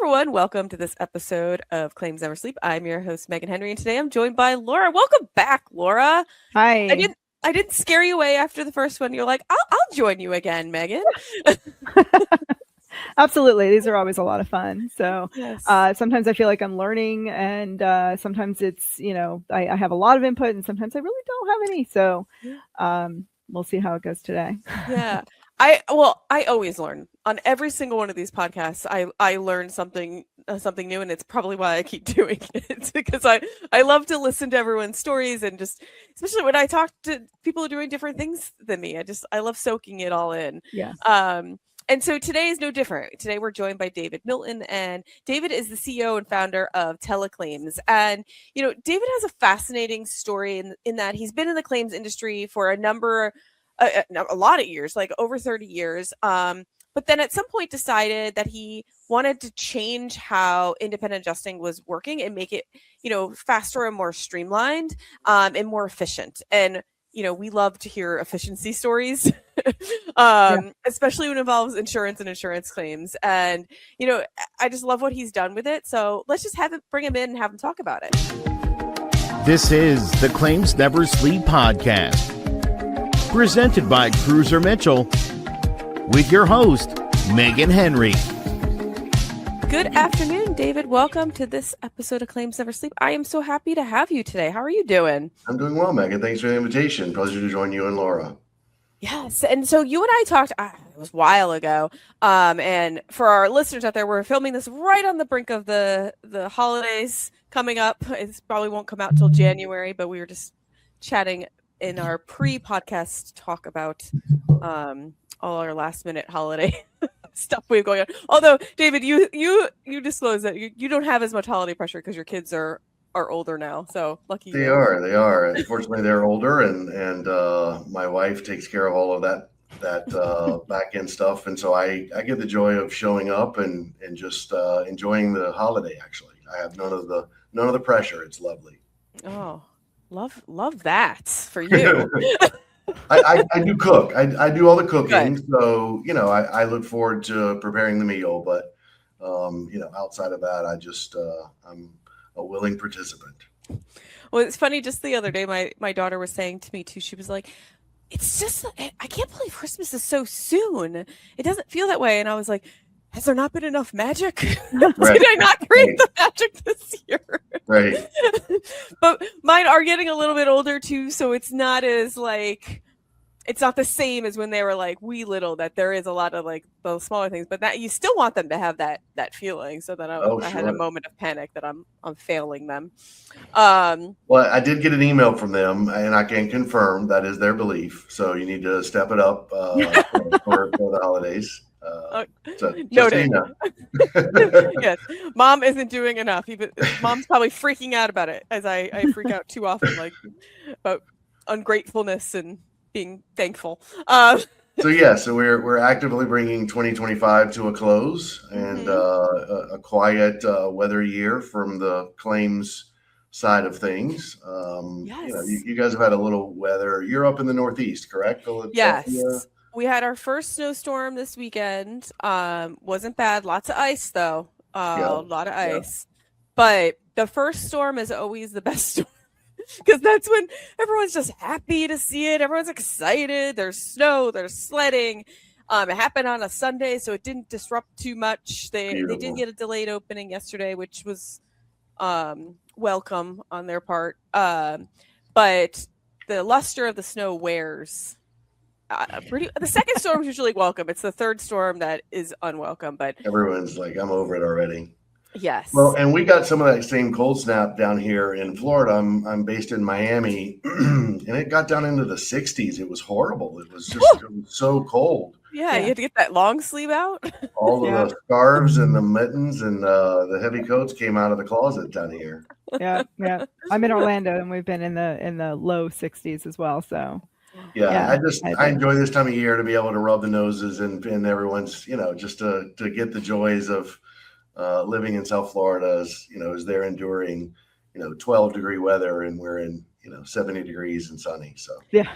everyone. Welcome to this episode of Claims Never Sleep. I'm your host, Meghan Henry, and today I'm joined by Laura. Welcome back, Laura. Hi. I didn't scare you away after the first one. You're like, I'll join you again, Meghan. Absolutely. These are always a lot of fun. So Yes. sometimes I feel like I'm learning, and sometimes it's, I have a lot of input, and sometimes I really don't have any. So we'll see how it goes today. Yeah. I always learn on every single one of these podcasts. I learn something new, and it's probably why I keep doing it, because I love to listen to everyone's stories, and just especially when I talk to people who are doing different things than me. I love soaking it all in. Yes. And so today is no different. Today we're joined by David Milton, and David is the CEO and founder of Telaclaims. And David has a fascinating story in that he's been in the claims industry for a lot of years, like over 30 years. But then at some point decided that he wanted to change how independent adjusting was working and make it, faster and more streamlined, and more efficient. And, we love to hear efficiency stories, especially when it involves insurance and insurance claims. And, I just love what he's done with it. So let's just bring him in and have him talk about it. This is the Claims Never Sleep podcast, presented by Cruiser Mitchell, with your host, Meghan Henry. Good afternoon, David. Welcome to this episode of Claims Never Sleep. I am so happy to have you today. How are you doing? I'm doing well, Meghan. Thanks for the invitation. Pleasure to join you and Laura. Yes. And so you and I talked, it was a while ago. And for our listeners out there, we're filming this right on the brink of the holidays coming up. It probably won't come out till January, but we were just chatting in our pre-podcast talk about all our last minute holiday stuff we have going on. Although, David, you disclosed that you don't have as much holiday pressure because your kids are older now. So lucky They you. They are. Unfortunately, they're older, and my wife takes care of all of that back end stuff, and so I get the joy of showing up and just enjoying the holiday. Actually, I have none of the pressure. It's lovely. Oh, love that for you. I do cook. I do all the cooking. Good. So, I look forward to preparing the meal, but, outside of that, I'm a willing participant. Well, it's funny. Just the other day, my daughter was saying to me too, she was like, it's just, I can't believe Christmas is so soon. It doesn't feel that way. And I was like, has there not been enough magic? Right. Did I not create the magic this year? Right. But mine are getting a little bit older too, so it's not as it's not the same as when they were like wee little, that there is a lot of like those smaller things, but that you still want them to have that feeling, so that I had a moment of panic that I'm failing them. Well, I did get an email from them, and I can confirm that is their belief. So you need to step it up for the holidays. So noted. So you know. Yes, Mom isn't doing enough. Mom's probably freaking out about it, as I freak out too often, like about ungratefulness and being thankful. So we're actively bringing 2025 to a close, and a quiet weather year from the claims side of things. Yes. You guys have had a little weather. You're up in the Northeast, correct? Yes. We had our first snowstorm this weekend. Wasn't bad. Lots of ice, though. A lot of ice. Yeah. But the first storm is always the best storm, because that's when everyone's just happy to see it. Everyone's excited. There's snow. There's sledding. It happened on a Sunday, so it didn't disrupt too much. They did get a delayed opening yesterday, which was welcome on their part. But the luster of the snow wears. The second storm is usually welcome. It's the third storm that is unwelcome, but everyone's like, I'm over it already. Yes. Well, and we got some of that same cold snap down here in Florida. I'm based in Miami, and it got down into the 60s. It was horrible. It was so cold. Yeah, you had to get that long sleeve out. All of the scarves and the mittens and the heavy coats came out of the closet down here. Yeah. I'm in Orlando, and we've been in the low 60s as well. So. Yeah, I enjoy this time of year to be able to rub the noses and everyone's, just to get the joys of living in South Florida as they're enduring, 12-degree weather, and we're in 70 degrees and sunny. So Yeah.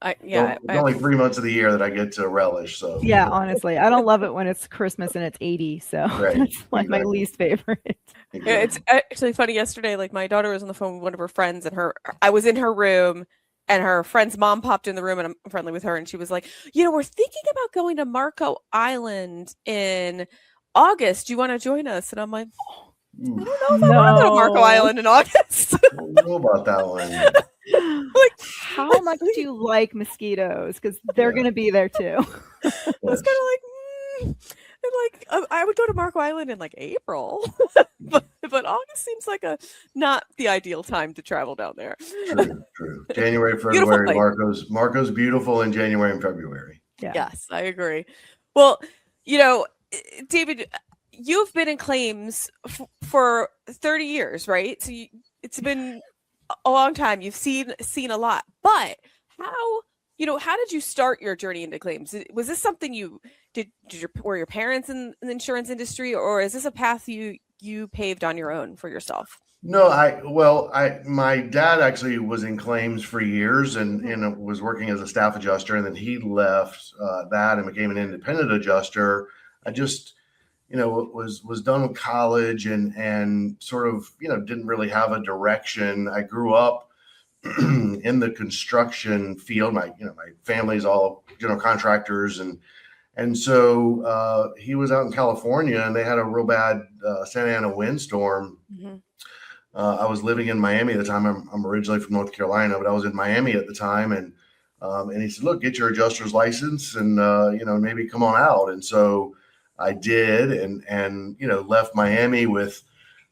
it's only 3 months of the year that I get to relish. So yeah, honestly, I don't love it when it's Christmas and it's 80. So Right, that's like my exactly. least favorite. Yeah, it's actually funny. Yesterday, like my daughter was on the phone with one of her friends, and I was in her room, and her friend's mom popped in the room, and I'm friendly with her, and she was like, we're thinking about going to Marco Island in August. Do you want to join us? And I'm like, I don't know if I want to go to Marco Island in August. I don't know about that one. Like, how much do you like mosquitoes? Because they're going to be there too. I was kind of like, I would go to Marco Island in like April, but August seems like not the ideal time to travel down there. True. January, February, Marco's beautiful in January and February. Yeah. Yes, I agree. Well, David, you've been in claims for 30 years, right? So it's been a long time. You've seen a lot, but how did you start your journey into claims? Was this something were your parents in the insurance industry, or is this a path you paved on your own for yourself? No, my dad actually was in claims for years and was working as a staff adjuster, and then he left that and became an independent adjuster. I just, was done with college and sort of, didn't really have a direction. I grew up in the construction field. My family's all general contractors, and so he was out in California, and they had a real bad Santa Ana windstorm. Mm-hmm. I was living in Miami at the time. I'm originally from North Carolina, but I was in Miami at the time, and he said, "Look, get your adjuster's license, and maybe come on out." And so I did, and left Miami with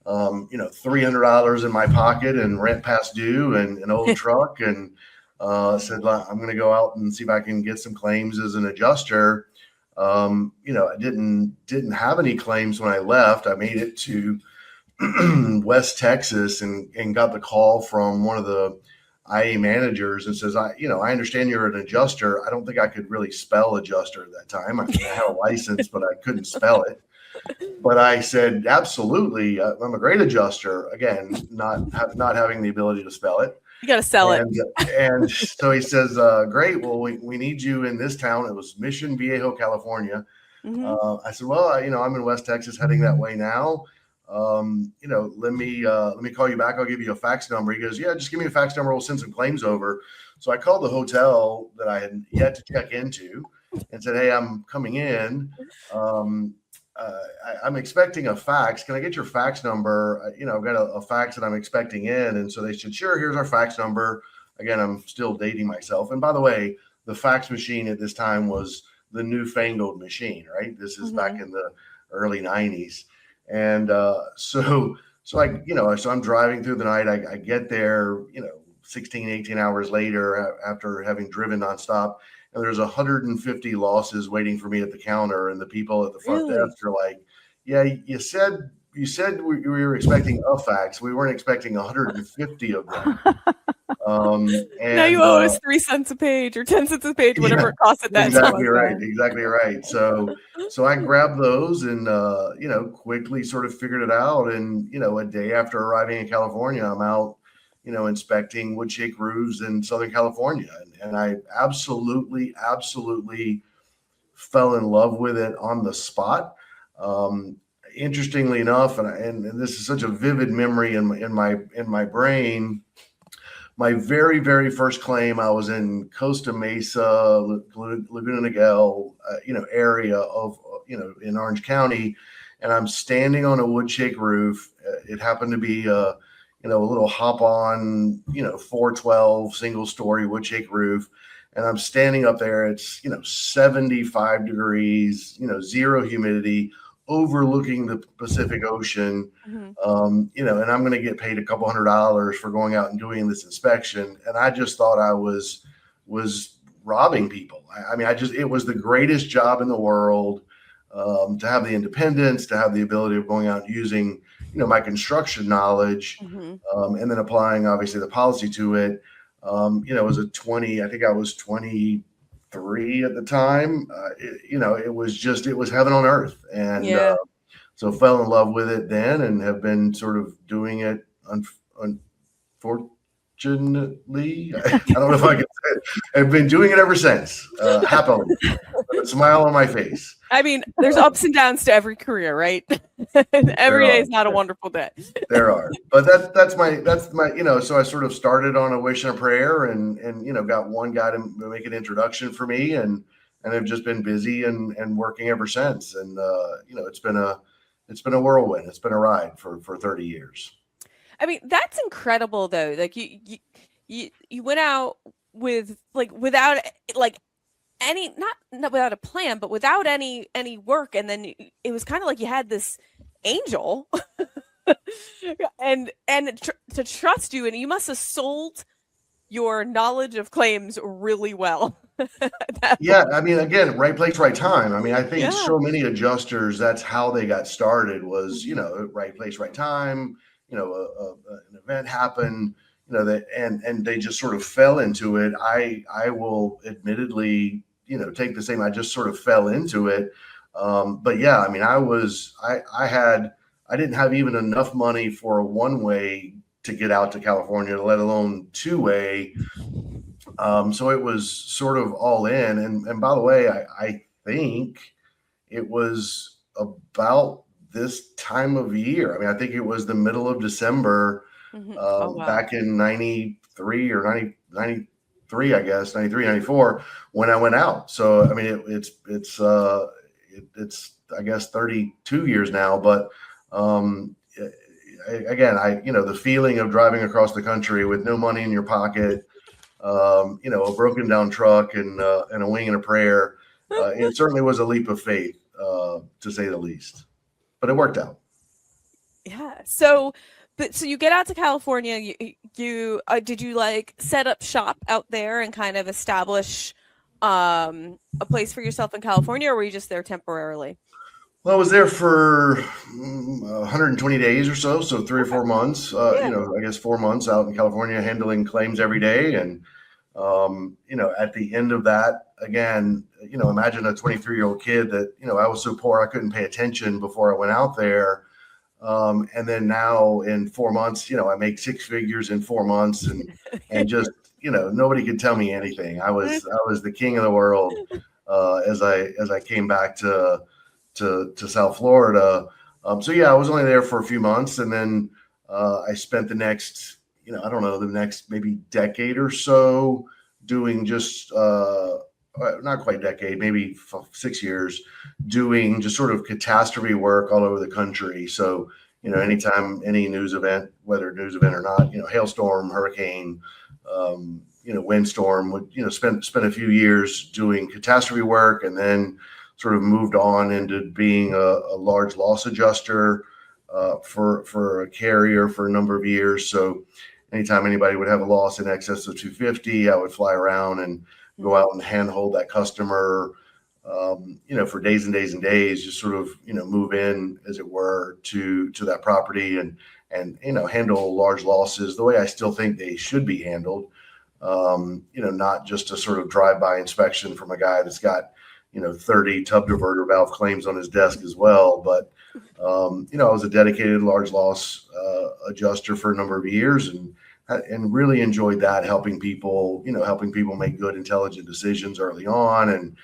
$300 in my pocket and rent past due and an old truck, and said, I'm going to go out and see if I can get some claims as an adjuster. I didn't have any claims when I left. I made it to West Texas and got the call from one of the IA managers and says, I understand you're an adjuster. I don't think I could really spell adjuster at that time. I had a license, but I couldn't spell it. But I said, absolutely. I'm a great adjuster. Again, not having the ability to spell it. You got to sell it. And so he says, great. Well, we need you in this town. It was Mission Viejo, California. Mm-hmm. I said, well, I'm in West Texas heading that way now. Let me call you back. I'll give you a fax number. He goes, yeah, just give me a fax number. We'll send some claims over. So I called the hotel that I had yet to check into and said, hey, I'm coming in. I'm expecting a fax. Can I get your fax number? I've got a fax that I'm expecting in. And so they said, sure, here's our fax number. Again, I'm still dating myself. And by the way, the fax machine at this time was the newfangled machine, right? This is back in the early 90s. And so I'm driving through the night. I get there, 16, 18 hours later after having driven nonstop. And there's 150 losses waiting for me at the counter. And the people at the front desk are like, yeah, you said we were expecting a fax. We weren't expecting 150 of them. And now you owe us 3 cents a page or 10 cents a page, whatever it costs at that time. Exactly right. So I grabbed those and, quickly sort of figured it out. And, a day after arriving in California, I'm out, inspecting wood shake roofs in Southern California. And I absolutely fell in love with it on the spot. Interestingly enough, and this is such a vivid memory in my brain. My very, very first claim, I was in Costa Mesa, Laguna Niguel, area of, in Orange County, and I'm standing on a wood shake roof. It happened to be a little hop-on, 412 single-story wood shake roof, and I'm standing up there. It's 75 degrees, zero humidity, overlooking the Pacific Ocean, and I'm going to get paid a couple $100 for going out and doing this inspection. And I just thought I was robbing people. It was the greatest job in the world, to have the independence, to have the ability of going out and using, my construction knowledge, and then applying obviously the policy to it. It was I think I was 23 at the time. It was heaven on earth. And so fell in love with it then and have been sort of doing it unfortunately, I don't know if I can say it. I've been doing it ever since, happily, with a smile on my face. I mean, there's ups and downs to every career, right? Every day is not a wonderful day. There are, but that's my, so I sort of started on a wish and a prayer, and got one guy to make an introduction for me, and I've just been busy and working ever since. And it's been a whirlwind. It's been a ride for 30 years. I mean, that's incredible though. Like you went out with without any, not without a plan, but without any work, and then it was kind of like you had this angel and to trust you, and you must have sold your knowledge of claims really well. Yeah, I mean, again, right place, right time. I mean, I think so many adjusters, that's how they got started, was right place, right time. An event happened, and they just sort of fell into it. I will admittedly, take the same. I just sort of fell into it. But yeah, I mean, I didn't have even enough money for a one-way to get out to California, let alone two-way. So it was sort of all in. And by the way, I think it was about this time of year. I mean, I think it was the middle of December, back in 93 or 93, I guess, 93, 94, when I went out. So, I mean, it's I guess 32 years now, but, again, the feeling of driving across the country with no money in your pocket, a broken down truck and a wing and a prayer, it certainly was a leap of faith, to say the least, but it worked out. Yeah. So you get out to California, you did you set up shop out there and kind of establish a place for yourself in California, or were you just there temporarily? Well, I was there for 120 days or so 3 or 4 months, I guess 4 months out in California, handling claims every day. And, at the end of that, again, imagine a 23-year-old kid that, I was so poor I couldn't pay attention before I went out there. And then now in 4 months, I make 6 figures in 4 months, and just, nobody could tell me anything. I was the king of the world, as I came back to South Florida. So yeah, I was only there for a few months, and then I spent the next, I don't know, the next maybe decade or so doing just not quite decade, maybe 6 years, doing just sort of catastrophe work all over the country. So, anytime any news event, whether a news event or not, hailstorm, hurricane, windstorm, would, spent a few years doing catastrophe work, and then sort of moved on into being a large loss adjuster for a carrier for a number of years. So anytime anybody would have a loss in excess of 250, I would fly around and go out and handhold that customer, for days and days and days, just sort of, move in, as it were, to that property and handle large losses the way I still think they should be handled. Not just a sort of drive-by inspection from a guy that's got 30 tub diverter valve claims on his desk as well. But, I was a dedicated large loss adjuster for a number of years, and really enjoyed that, helping people make good, intelligent decisions early on, and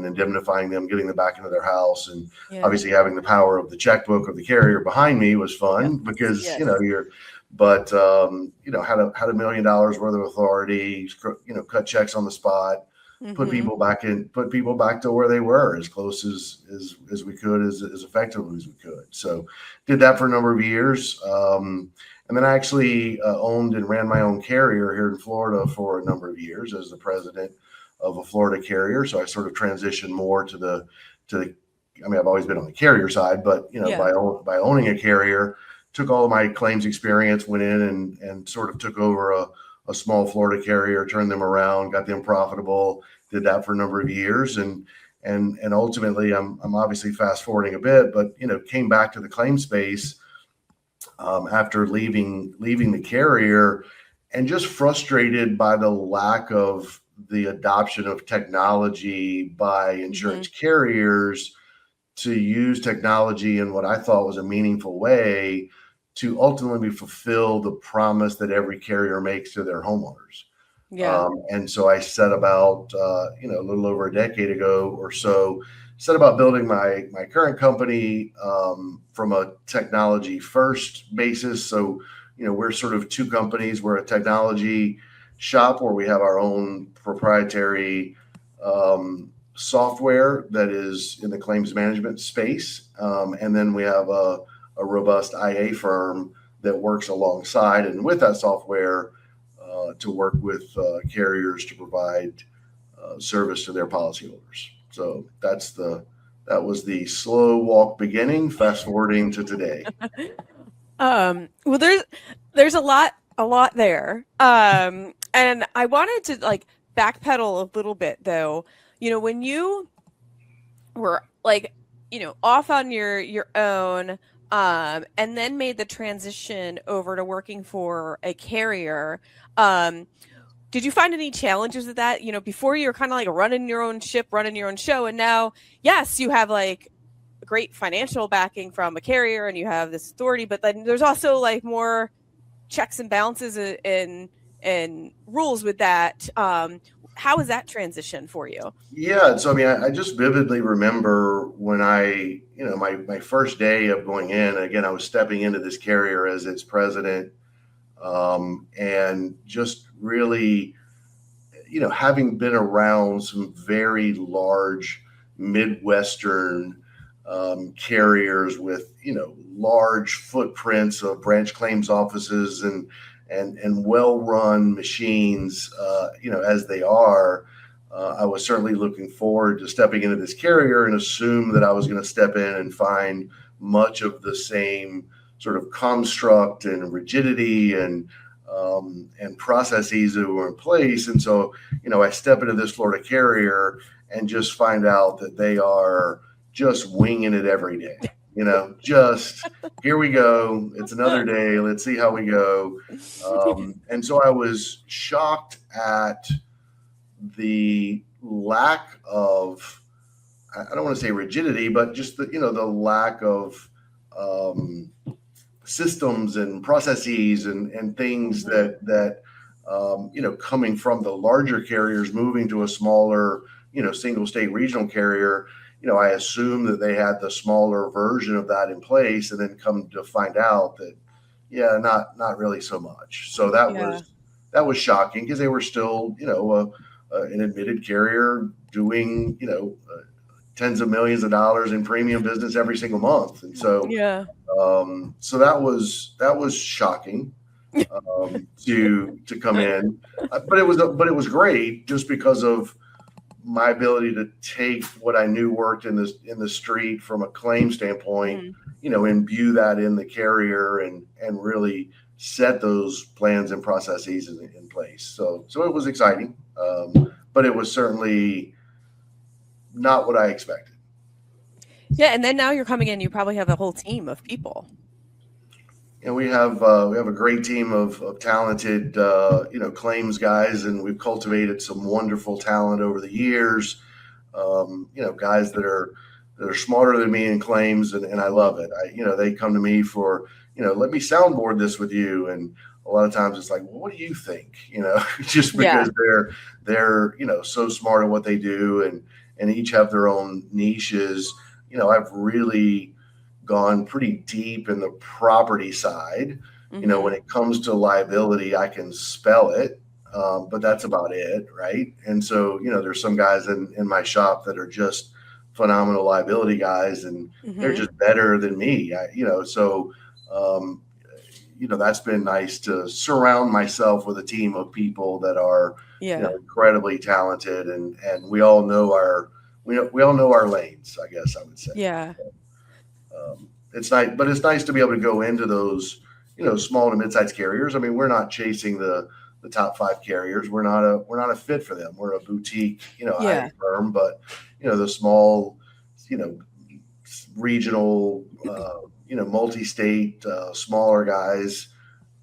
indemnifying them, getting them back into their house. And obviously having the power of the checkbook of the carrier behind me was fun, because, had $1 million worth of authority, cut checks on the spot. Put people back to where they were, as close as we could, as effectively as we could. So did that for a number of years. And then I actually owned and ran my own carrier here in Florida for a number of years as the president of a Florida carrier. So I sort of transitioned more to the, I mean, I've always been on the carrier side, but, by owning a carrier, took all of my claims experience, went in and sort of took over a small Florida carrier, turned them around, got them profitable, did that for a number of years. And ultimately I'm obviously fast forwarding a bit, but, came back to the claim space, after leaving the carrier, and just frustrated by the lack of the adoption of technology by insurance carriers to use technology in what I thought was a meaningful way to ultimately fulfill the promise that every carrier makes to their homeowners. Yeah. And so I set about, a little over a decade ago or so, set about building my current company from a technology first basis. So, we're sort of two companies. We're a technology shop where we have our own proprietary software that is in the claims management space. And then we have a robust IA firm that works alongside and with that software to work with carriers to provide service to their policyholders. So that was the slow walk beginning, fast forwarding to today. Well, there's a lot there. And I wanted to like backpedal a little bit though. When you were like, off on your own, and then made the transition over to working for a carrier, did you find any challenges with that? Before you were kind of like running your own ship, running your own show, and now, yes, you have like great financial backing from a carrier and you have this authority, but then there's also like more checks and balances and rules with that. How is that transition for you? Yeah. So, I just vividly remember when my first day of going in, again, I was stepping into this carrier as its president, and just really, having been around some very large Midwestern carriers with, large footprints of branch claims offices and well-run machines, as they are, I was certainly looking forward to stepping into this carrier and assume that I was going to step in and find much of the same sort of construct and rigidity and processes that were in place. And so, I step into this Florida carrier and just find out that they are just winging it every day. Just here we go. It's another day. Let's see how we go. And so I was shocked at the lack of, I don't want to say rigidity, but just the lack of systems and processes and things that coming from the larger carriers, moving to a smaller, single state regional carrier, I assumed that they had the smaller version of that in place, and then come to find out that, not really so much. So that was shocking because they were still, an admitted carrier doing, tens of millions of dollars in premium business every single month. And so, so that was shocking to come in, but it was great just because of my ability to take what I knew worked in the street from a claim standpoint, imbue that in the carrier and really set those plans and processes in place. So it was exciting, but it was certainly not what I expected. Yeah, and then now you're coming in, you probably have a whole team of people. And we have a great team of talented claims guys, and we've cultivated some wonderful talent over the years. Guys that are smarter than me in claims, and I love it. They come to me for let me soundboard this with you, and a lot of times it's like, well, what do you think? Just because they're so smart at what they do, and each have their own niches. I've really gone pretty deep in the property side. When it comes to liability, I can spell it, but that's about it, right? And so, there's some guys in my shop that are just phenomenal liability guys, and they're just better than me. That's been nice to surround myself with a team of people that are incredibly talented, and we all know our lanes, I guess I would say. Yeah. It's nice, but it's nice to be able to go into those, small to mid-sized carriers. We're not chasing the top 5 carriers. We're not a fit for them. We're a boutique, IA firm, but the small, regional, multi-state, smaller guys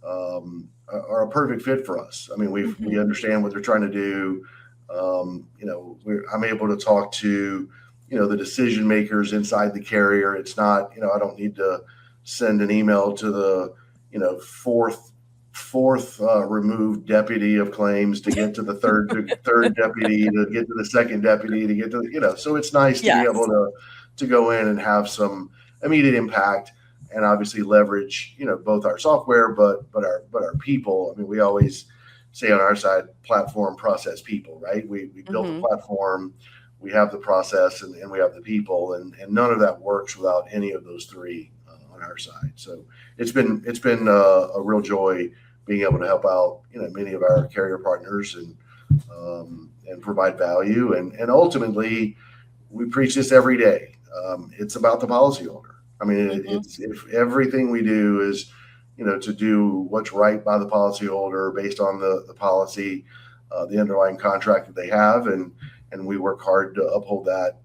are a perfect fit for us. We understand what they're trying to do. I'm able to talk to, the decision makers inside the carrier. It's not, I don't need to send an email to the, fourth removed deputy of claims to get to the third deputy to get to the second deputy to get to, so it's nice to be able to go in and have some immediate impact and obviously leverage, both our software, but our people. I mean, we always say on our side, platform, process, people, right? We built the platform, we have the process, and we have the people, and none of that works without any of those three on our side. So it's been a real joy being able to help out, many of our carrier partners and provide value. And ultimately, we preach this every day. It's about the policyholder. I mean, it's if everything we do is, to do what's right by the policyholder based on the policy, the underlying contract that they have, and we work hard to uphold that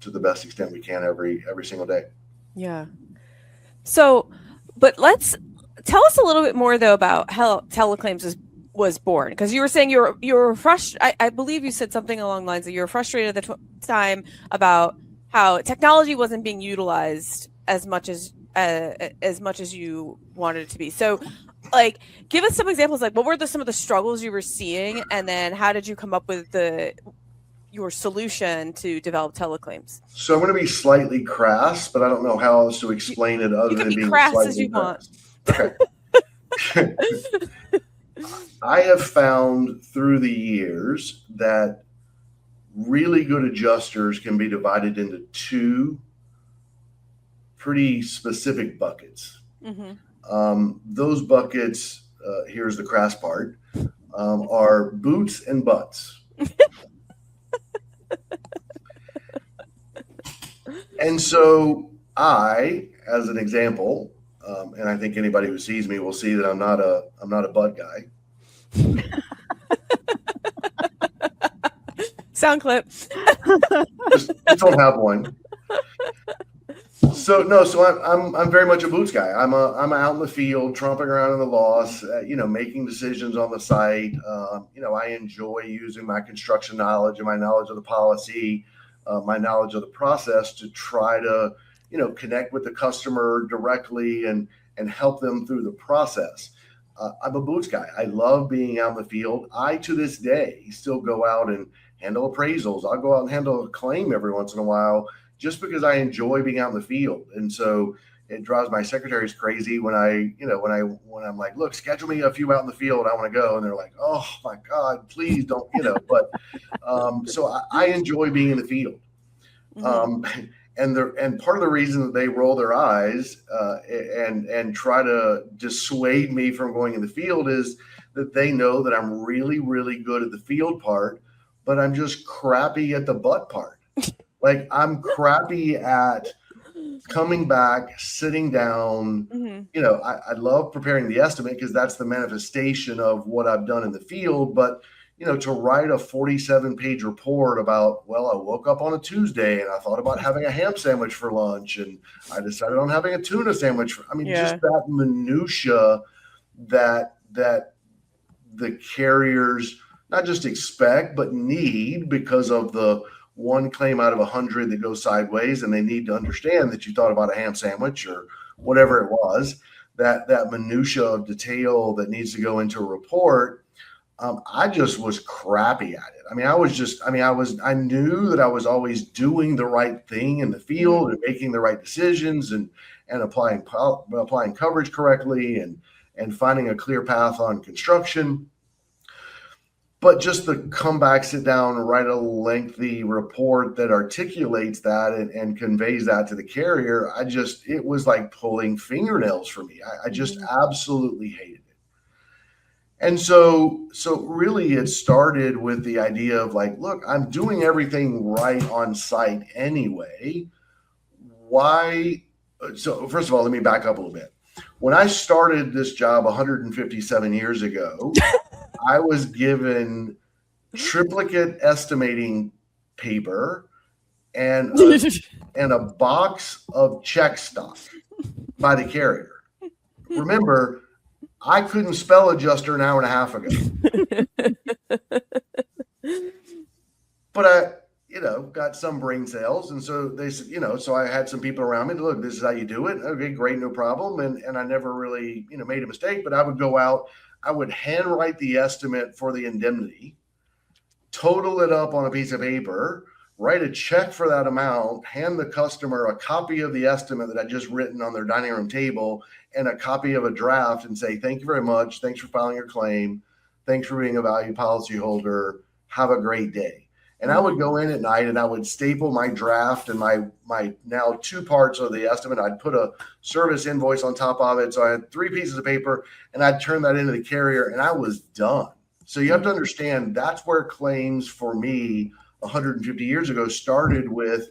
to the best extent we can every single day. Yeah. So, but tell us a little bit more though about how Telaclaims was born, because you were saying you were frustrated. I believe you said something along the lines that you were frustrated at the time about how technology wasn't being utilized as much as you wanted it to be. So, like, give us some examples. Like, what were some of the struggles you were seeing, and then how did you come up with your solution to develop Telaclaims? So I'm going to be slightly crass, but I don't know how else to explain it other than being crass slightly as you crass. want. Okay. I have found through the years that really good adjusters can be divided into two pretty specific buckets. Those buckets, here's the crass part, are boots and butts. And so I, as an example, and I think anybody who sees me will see that I'm not a butt guy. Sound clip. just don't have one. So I'm very much a boots guy. I'm out in the field, tromping around in the loss, making decisions on the site. I enjoy using my construction knowledge and my knowledge of the policy, my knowledge of the process to try to, connect with the customer directly and help them through the process. I'm a boots guy. I love being out in the field. I, to this day, still go out and handle appraisals. I'll go out and handle a claim every once in a while, just because I enjoy being out in the field. And so it drives my secretaries crazy when when I'm like, look, schedule me a few out in the field. I want to go. And they're like, oh my God, please don't, but, so I enjoy being in the field. And part of the reason that they roll their eyes, and try to dissuade me from going in the field is that they know that I'm really, really good at the field part, but I'm just crappy at the butt part. Like, I'm crappy at coming back, sitting down. I love preparing the estimate because that's the manifestation of what I've done in the field. But, to write a 47-page report about, well, I woke up on a Tuesday and I thought about having a ham sandwich for lunch and I decided on having a tuna sandwich. Just that minutia that the carriers not just expect, but need because of the one claim out of 100 that goes sideways, and they need to understand that you thought about a ham sandwich or whatever it was, that minutia of detail that needs to go into a report. I just was crappy at it. I knew that I was always doing the right thing in the field and making the right decisions and applying coverage correctly and finding a clear path on construction. But just to come back, sit down, write a lengthy report that articulates that and conveys that to the carrier, it was like pulling fingernails for me. I just absolutely hated it. And so really it started with the idea of like, look, I'm doing everything right on site anyway. Why? So first of all, let me back up a little bit. When I started this job 157 years ago, I was given triplicate estimating paper and a box of check stock by the carrier. Remember, I couldn't spell adjuster an hour and a half ago. But got some brain cells. And so they said, so I had some people around me to look, this is how you do it. Okay, great, no problem. And I never really, made a mistake, but I would go out, I would handwrite the estimate for the indemnity, total it up on a piece of paper, write a check for that amount, hand the customer a copy of the estimate that I'd just written on their dining room table and a copy of a draft and say, thank you very much. Thanks for filing your claim. Thanks for being a value policyholder. Have a great day. And I would go in at night and I would staple my draft and my now 2 parts of the estimate. I'd put a service invoice on top of it. So I had 3 pieces of paper and I'd turn that into the carrier and I was done. So you have to understand that's where claims for me 150 years ago started with.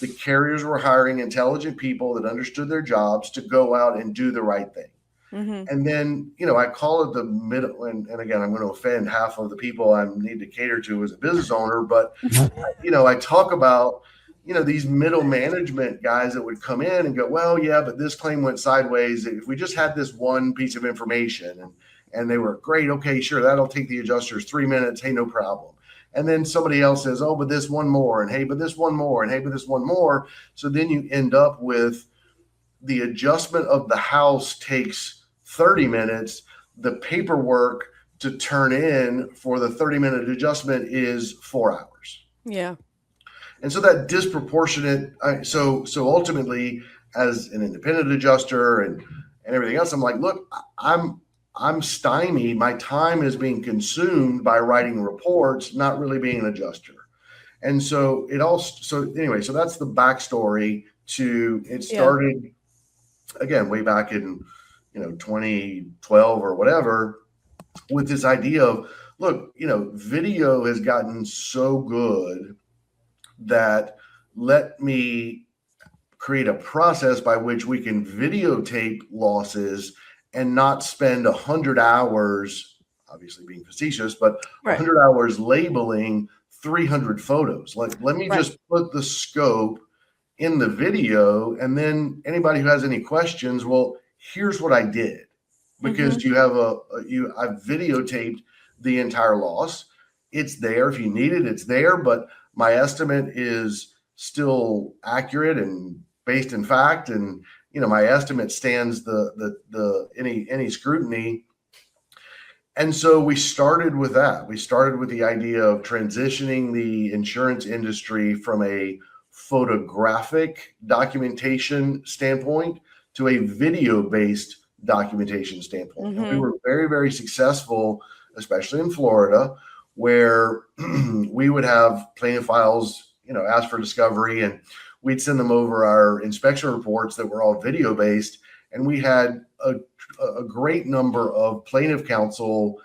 The carriers were hiring intelligent people that understood their jobs to go out and do the right thing. And then, I call it the middle. And again, I'm going to offend half of the people I need to cater to as a business owner. But, I talk about, these middle management guys that would come in and go, well, yeah, but this claim went sideways. If we just had this one piece of information and they were great. Okay, sure. That'll take the adjusters 3 minutes. Hey, no problem. And then somebody else says, oh, but this one more, and hey, but this one more, and hey, but this one more. So then you end up with the adjustment of the house takes 30 minutes. The paperwork to turn in for the 30-minute adjustment is 4 hours. Yeah. And so that disproportionate. So ultimately, as an independent adjuster and everything else, I'm like, look, I'm stymied. My time is being consumed by writing reports, not really being an adjuster. And so anyway, so that's the backstory to it. Started again, way back in, 2012 or whatever, with this idea of, look, video has gotten so good that let me create a process by which we can videotape losses and not spend 100 hours, obviously being facetious, but 100 hours labeling 300 photos. Like, let me just put the scope in the video. And then anybody who has any questions, well, here's what I did, because you have I've videotaped the entire loss. It's there. If you need it, it's there. But my estimate is still accurate and based in fact. And, my estimate stands any scrutiny. And so we started with that. We started with the idea of transitioning the insurance industry from a photographic documentation standpoint to a video-based documentation standpoint. And we were very, very successful, especially in Florida, where we would have plaintiff files, ask for discovery, and we'd send them over our inspection reports that were all video-based. And we had a great number of plaintiff counsel,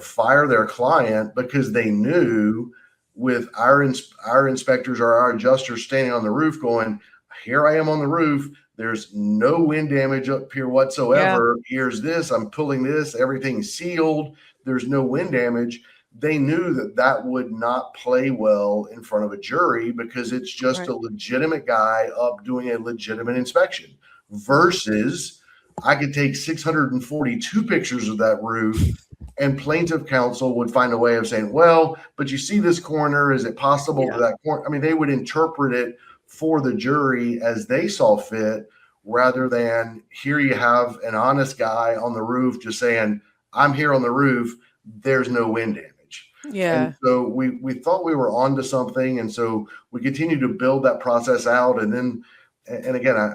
fire their client because they knew with our inspectors or our adjusters standing on the roof going, here I am on the roof. There's no wind damage up here whatsoever. Yeah. Here's this. I'm pulling this. Everything's sealed. There's no wind damage. They knew that would not play well in front of a jury because it's just a legitimate guy up doing a legitimate inspection versus I could take 642 pictures of that roof and plaintiff counsel would find a way of saying, well, but you see this corner, is it possible that corner? I mean, they would interpret it for the jury as they saw fit rather than here you have an honest guy on the roof just saying, I'm here on the roof. There's no wind damage. Yeah. And so we thought we were onto something. And so we continued to build that process out. And then, and again, I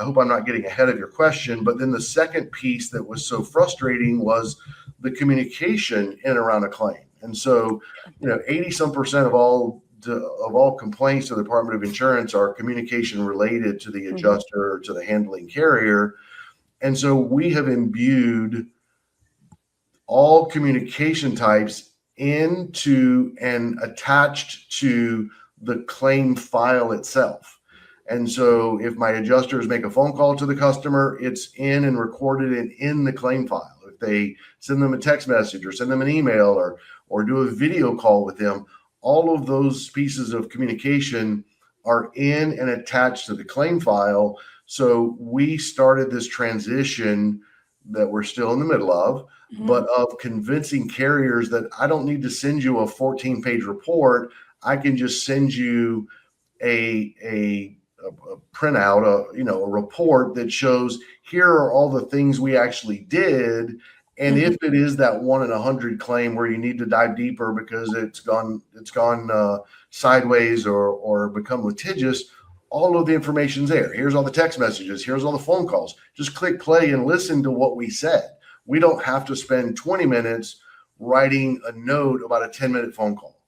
hope I'm not getting ahead of your question, but then the second piece that was so frustrating was the communication in and around a claim. And so, 80% of all complaints to the Department of Insurance are communication related to the adjuster or to the handling carrier. And so we have imbued all communication types into and attached to the claim file itself. And so if my adjusters make a phone call to the customer, it's in and recorded and in the claim file. If they send them a text message or send them an email or do a video call with them, all of those pieces of communication are in and attached to the claim file. So we started this transition that we're still in the middle of, but of convincing carriers that I don't need to send you a 14-page report. I can just send you a printout, a report that shows here are all the things we actually did. And if it is that 1 in 100 claim where you need to dive deeper because it's gone sideways or become litigious, all of the information's there. Here's all the text messages. Here's all the phone calls. Just click play and listen to what we said. We don't have to spend 20 minutes writing a note about a 10-minute phone call.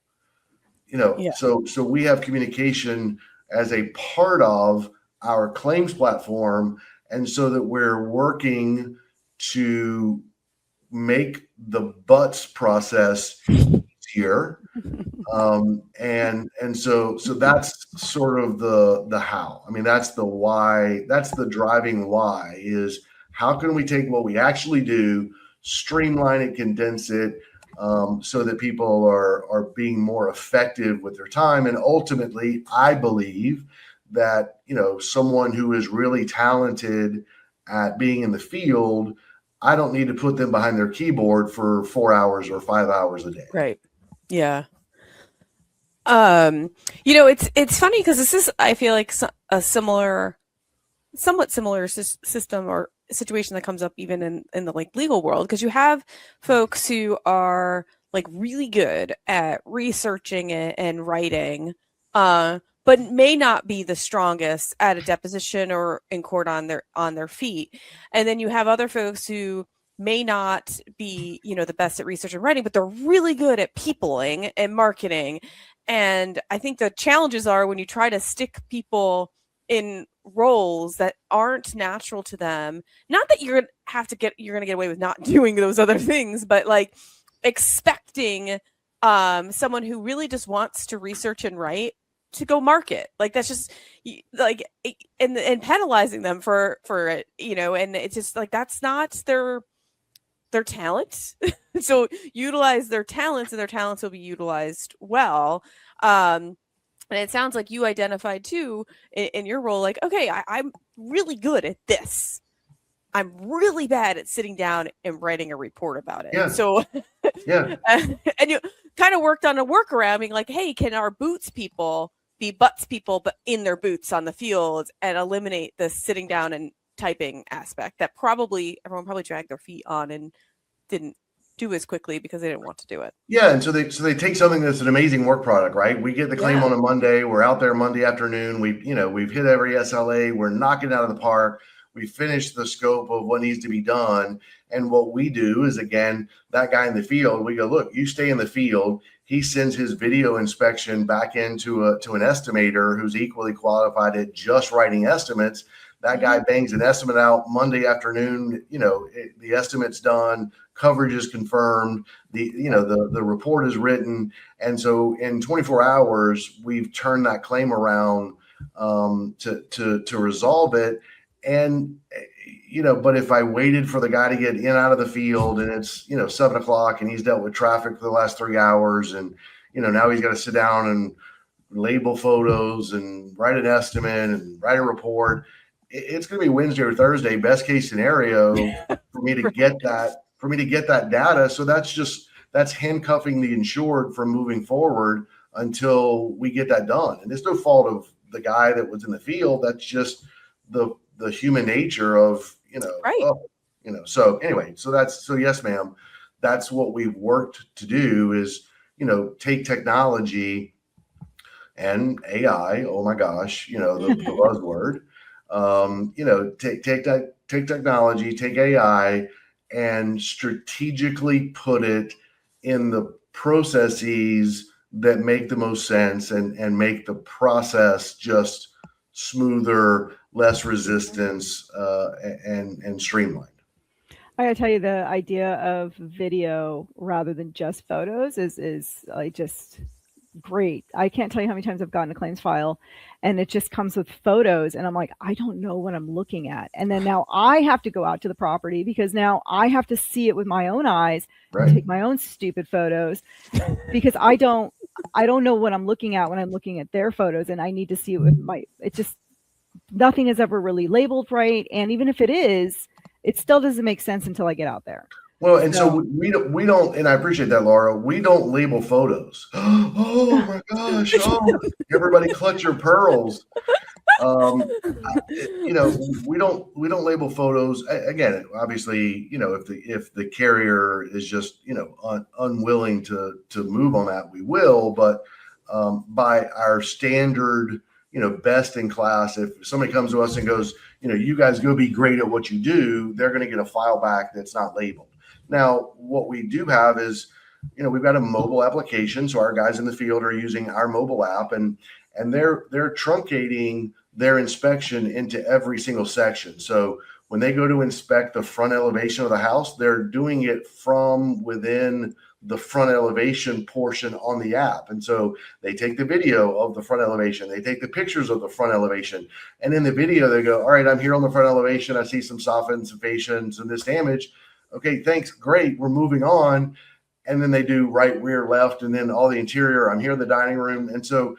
So we have communication as a part of our claims platform, and so that we're working to make the butts process easier. And so that's sort of the how. I mean, that's the why. That's the driving why, is how can we take what we actually do, streamline it, condense it, so that people are being more effective with their time. And ultimately, I believe that, someone who is really talented at being in the field, I don't need to put them behind their keyboard for 4 hours or 5 hours a day. Right. Yeah. It's funny because this is, I feel like, a somewhat similar system or situation that comes up even in the like legal world, because you have folks who are like really good at researching it and writing, but may not be the strongest at a deposition or in court on their feet. And then you have other folks who may not be, the best at research and writing, but they're really good at peopling and marketing. And I think the challenges are when you try to stick people in roles that aren't natural to them. Not that you're going to get away with not doing those other things, but like expecting someone who really just wants to research and write to go market. Like that's just like, and penalizing them for it, and it's just like, that's not their talent. So utilize their talents, and their talents will be utilized well. And it sounds like you identified too in your role, like, okay, I'm really good at this. I'm really bad at sitting down and writing a report about it. Yeah. So, yeah. And you kind of worked on a workaround, being like, hey, can our boots people be butts people, but in their boots on the field, and eliminate the sitting down and typing aspect that everyone probably dragged their feet on and didn't do as quickly because they didn't want to do it. Yeah, and so they take something that's an amazing work product, right? We get the claim on a Monday. We're out there Monday afternoon. We've hit every SLA. We're knocking it out of the park. We finished the scope of what needs to be done. And what we do is, again, that guy in the field, we go, look, you stay in the field. He sends his video inspection back into an estimator who's equally qualified at just writing estimates. That guy bangs an estimate out Monday afternoon. The estimate's done. Coverage is confirmed. The report is written. And so in 24 hours, we've turned that claim around to resolve it. And, but if I waited for the guy to get in out of the field, and it's, 7:00 and he's dealt with traffic for the last 3 hours, and, now he's got to sit down and label photos and write an estimate and write a report. It's going to be Wednesday or Thursday, best case scenario, for me to get that data. So that's handcuffing the insured from moving forward until we get that done. And it's no fault of the guy that was in the field. That's just the human nature of, right. So anyway, so yes, ma'am, that's what we've worked to do is, take technology and AI. Oh my gosh, the buzzword. Take technology, take AI, and strategically put it in the processes that make the most sense and make the process just smoother, less resistance, and streamlined. I gotta tell you, the idea of video rather than just photos is like just great. I can't tell you how many times I've gotten a claims file and it just comes with photos, and I'm like, I don't know what I'm looking at. And then now I have to go out to the property because now I have to see it with my own eyes, right, take my own stupid photos because I don't know what I'm looking at when I'm looking at their photos, and I need to see it with nothing is ever really labeled right. And even if it is, it still doesn't make sense until I get out there. Well, and so we don't, and I appreciate that, Laura. We don't label photos. Oh my gosh! Oh, everybody, clutch your pearls. We don't label photos. Again, obviously, if the carrier is just unwilling to move on that, we will. But by our standard, best in class, if somebody comes to us and goes, you guys go be great at what you do, they're going to get a file back that's not labeled. Now, what we do have is, we've got a mobile application, so our guys in the field are using our mobile app, and they're truncating their inspection into every single section. So when they go to inspect the front elevation of the house, they're doing it from within the front elevation portion on the app. And so they take the video of the front elevation, they take the pictures of the front elevation, and in the video they go, all right, I'm here on the front elevation, I see some soffits, some fascia, and some this damage. Okay, thanks, great, we're moving on. And then they do right, rear, left, and then all the interior. I'm here in the dining room. And so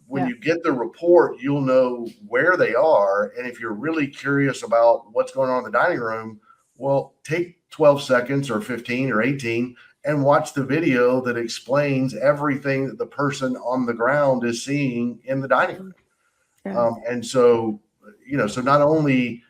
when you get the report, you'll know where they are. And if you're really curious about what's going on in the dining room, well, take 12 seconds or 15 or 18 and watch the video that explains everything that the person on the ground is seeing in the dining room. Yeah. And so, so not only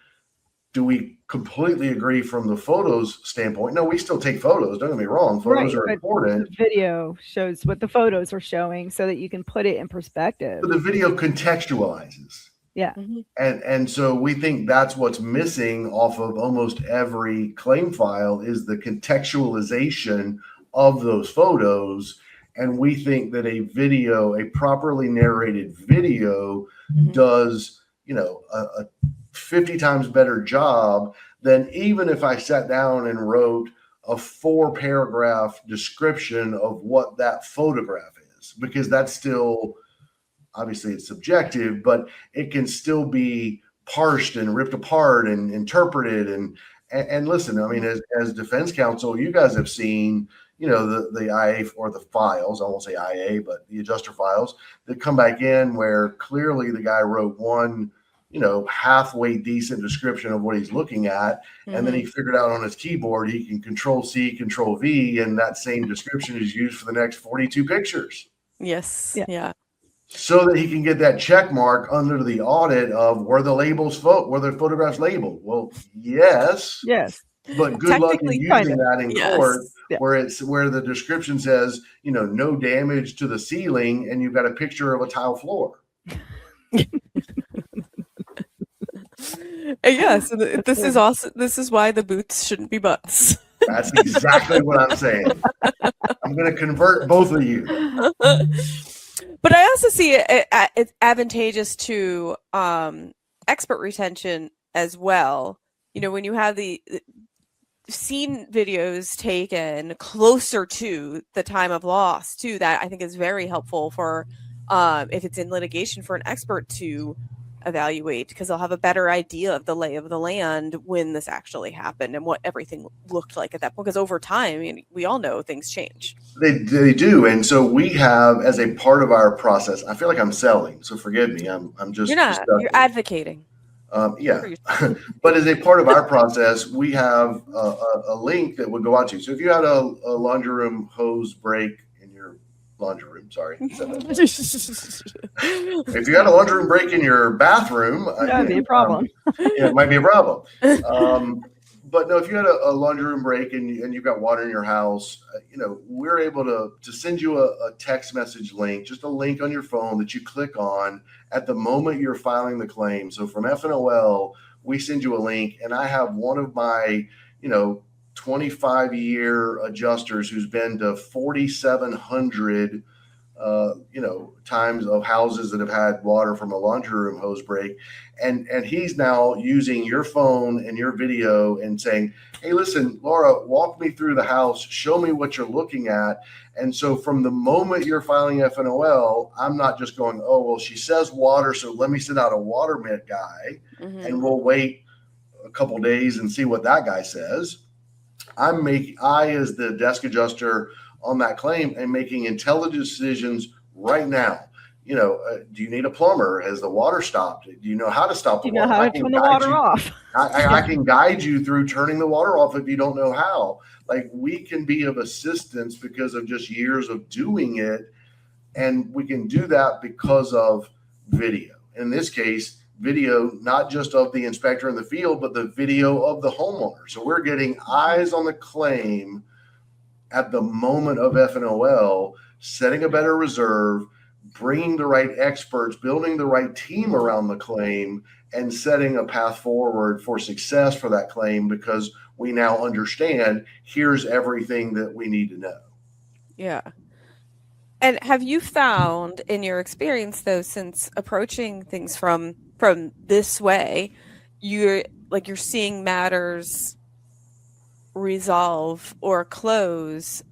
do we completely agree from the photos standpoint, no, we still take photos. Don't get me wrong. Photos are important. The video shows what the photos are showing so that you can put it in perspective. But the video contextualizes. Yeah. Mm-hmm. And so we think that's what's missing off of almost every claim file is the contextualization of those photos. And we think that a properly narrated video does, a 50 times better job than even if I sat down and wrote a 4-paragraph description of what that photograph is, because that's still, obviously it's subjective, but it can still be parsed and ripped apart and interpreted. And listen, I mean, as defense counsel, you guys have seen, the IA or the files, I won't say IA, but the adjuster files that come back in where clearly the guy wrote one, halfway decent description of what he's looking at. And then he figured out on his keyboard, he can Control-C, Control-V, and that same description is used for the next 42 pictures. Yes. Yeah. So that he can get that check mark under the audit of were the photographs labeled? Well, yes. But good luck in using that in court where the description says, no damage to the ceiling, and you've got a picture of a tile floor. Yes, this is why the boots shouldn't be butts. That's exactly what I'm saying. I'm going to convert both of you. But I also see it's advantageous to expert retention as well. When you have the scene videos taken closer to the time of loss too, that I think is very helpful for if it's in litigation for an expert to evaluate, because they'll have a better idea of the lay of the land when this actually happened and what everything looked like at that point. Because over time, we all know things change. They do, and so we have, as a part of our process, I feel like I'm selling, so forgive me. I'm just you're not. You're advocating. But as a part of our process, we have a link that would go out to you. So if you had a laundry room hose break in your laundry room, sorry. If you had a laundry room break in your bathroom, that'd be a problem. It might be a problem. But no, if you had a laundry room break and you've got water in your house, we're able to send you a text message link, just a link on your phone that you click on at the moment you're filing the claim. So from FNOL, we send you a link, and I have one of my, 25-year adjusters who's been to 4,700 times of houses that have had water from a laundry room hose break. And he's now using your phone and your video and saying, hey, listen, Laura, walk me through the house, show me what you're looking at. And so from the moment you're filing FNOL, I'm not just going, oh, well, she says water, so let me send out a water mitt guy and we'll wait a couple days and see what that guy says. I, as the desk adjuster on that claim, am making intelligent decisions right now. do you need a plumber? Has the water stopped? Do you know how to stop the You know water? how I to can turn the guide water you. off. I can guide you through turning the water off if you don't know how. Like, we can be of assistance because of just years of doing it. And we can do that because of video. In this case, video, not just of the inspector in the field, but the video of the homeowner. So we're getting eyes on the claim at the moment of FNOL, setting a better reserve, bringing the right experts, building the right team around the claim, and setting a path forward for success for that claim, because we now understand here's everything that we need to know. Yeah. And have you found in your experience, though, since approaching things from this way, you're seeing matters resolve or close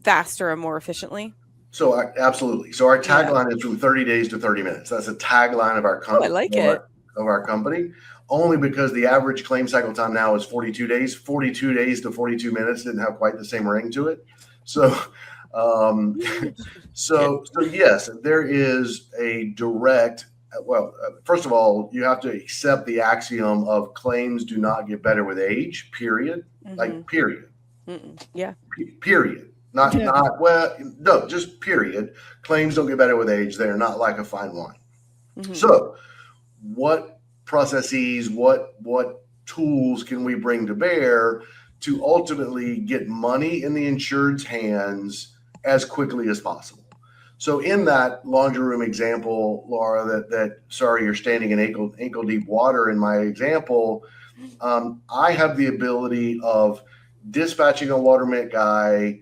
faster and more efficiently? So absolutely. So our tagline is from 30 days to 30 minutes. That's a tagline of our company. I like it. Of our company, only because the average claim cycle time now is 42 days. 42 days to 42 minutes didn't have quite the same ring to it. So, so yes, there is a direct. Well, first of all, you have to accept the axiom of claims do not get better with age. Period. Like, period. Yeah. Period. Not well. No, just period. Claims don't get better with age. They're not like a fine wine. So, what processes, what tools can we bring to bear to ultimately get money in the insured's hands as quickly as possible? So in that laundry room example, Laura, that sorry, you're standing in ankle deep water in my example, I have the ability of dispatching a watermet guy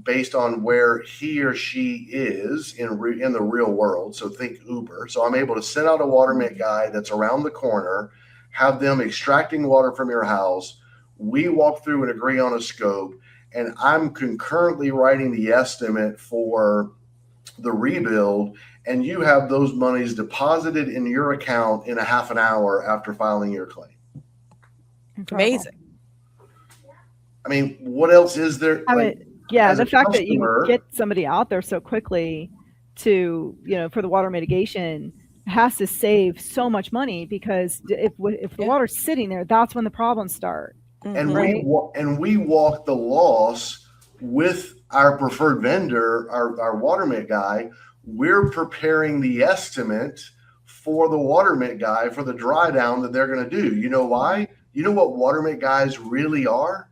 based on where he or she is in the real world. So think Uber. So I'm able to send out a watermet guy that's around the corner, have them extracting water from your house. We walk through and agree on a scope, and I'm concurrently writing the estimate for the rebuild, and you have those monies deposited in your account in a half an hour after filing your claim. Amazing. I mean, what else is there? Yeah, the fact that you can get somebody out there so quickly to, for the water mitigation has to save so much money, because if the water's sitting there, that's when the problems start. And we walk the loss with our preferred vendor, our watermet guy. We're preparing the estimate for the watermet guy for the dry down that they're going to do. You know why? You know what watermet guys really are?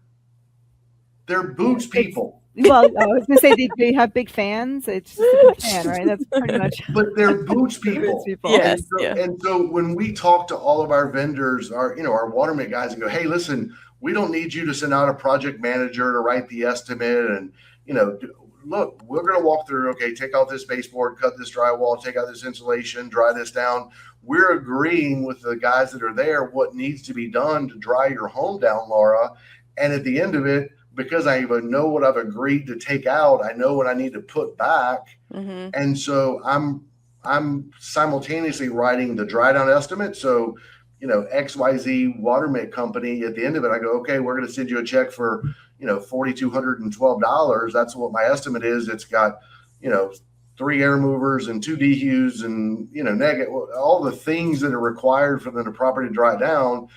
They're boots people. Well, I was going to say they have big fans. It's just a big fan, right? That's pretty much. But they're boots people. Yes. And so when we talk to all of our vendors, our watermet guys, and go, hey, listen, we don't need you to send out a project manager to write the estimate. And, look, we're going to walk through, okay, take out this baseboard, cut this drywall, take out this insulation, dry this down. We're agreeing with the guys that are there what needs to be done to dry your home down, Laura. And at the end of it, because I even know what I've agreed to take out, I know what I need to put back. And so I'm simultaneously writing the dry down estimate. So, XYZ watermet company, at the end of it, I go, okay, we're going to send you a check for, $4,212. That's what my estimate is. It's got, 3 air movers and 2 dehues and, all the things that are required for them to properly dry down.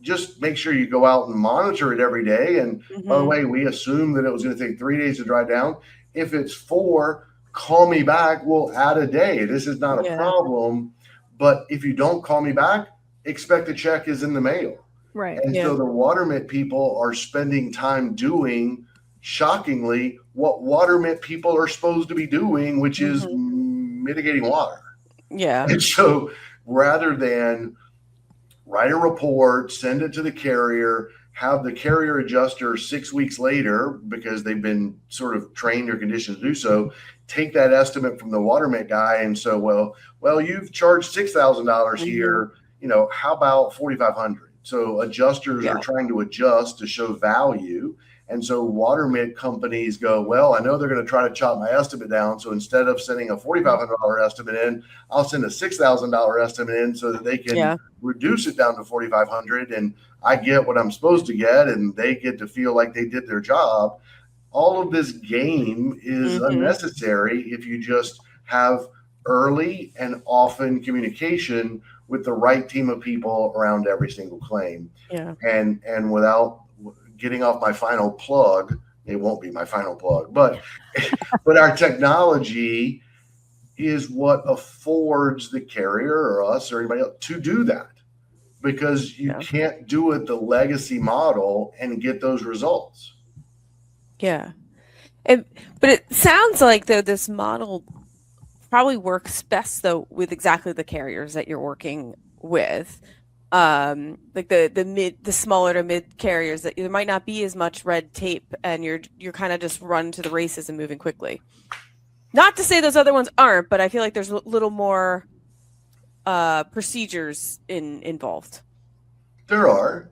Just make sure you go out and monitor it every day. And by the way, we assume that it was going to take 3 days to dry down. If it's 4, call me back. We'll add a day. This is not a problem. But if you don't call me back, expect the check is in the mail. Right. And so the watermet people are spending time doing, shockingly, what watermet people are supposed to be doing, which is mitigating water. Yeah. And so rather than write a report, send it to the carrier, have the carrier adjuster 6 weeks later, because they've been sort of trained or conditioned to do so, take that estimate from the watermet guy and so, well, you've charged $6,000 here, how about $4,500? So adjusters are trying to adjust to show value. And so watermet companies go, well, I know they're going to try to chop my estimate down. So instead of sending a $4,500 estimate in, I'll send a $6,000 estimate in so that they can reduce it down to $4,500. And I get what I'm supposed to get, and they get to feel like they did their job. All of this game is unnecessary if you just have early and often communication with the right team of people around every single claim. Yeah. And without getting off my final plug, it won't be my final plug, but our technology is what affords the carrier or us or anybody else to do that, because you can't do it the legacy model and get those results. Yeah. But it sounds like, though, this model probably works best, though, with exactly the carriers that you're working with. Like the smaller to mid carriers, that there might not be as much red tape, and you're kind of just run to the races and moving quickly. Not to say those other ones aren't, but I feel like there's a little more procedures involved. There are,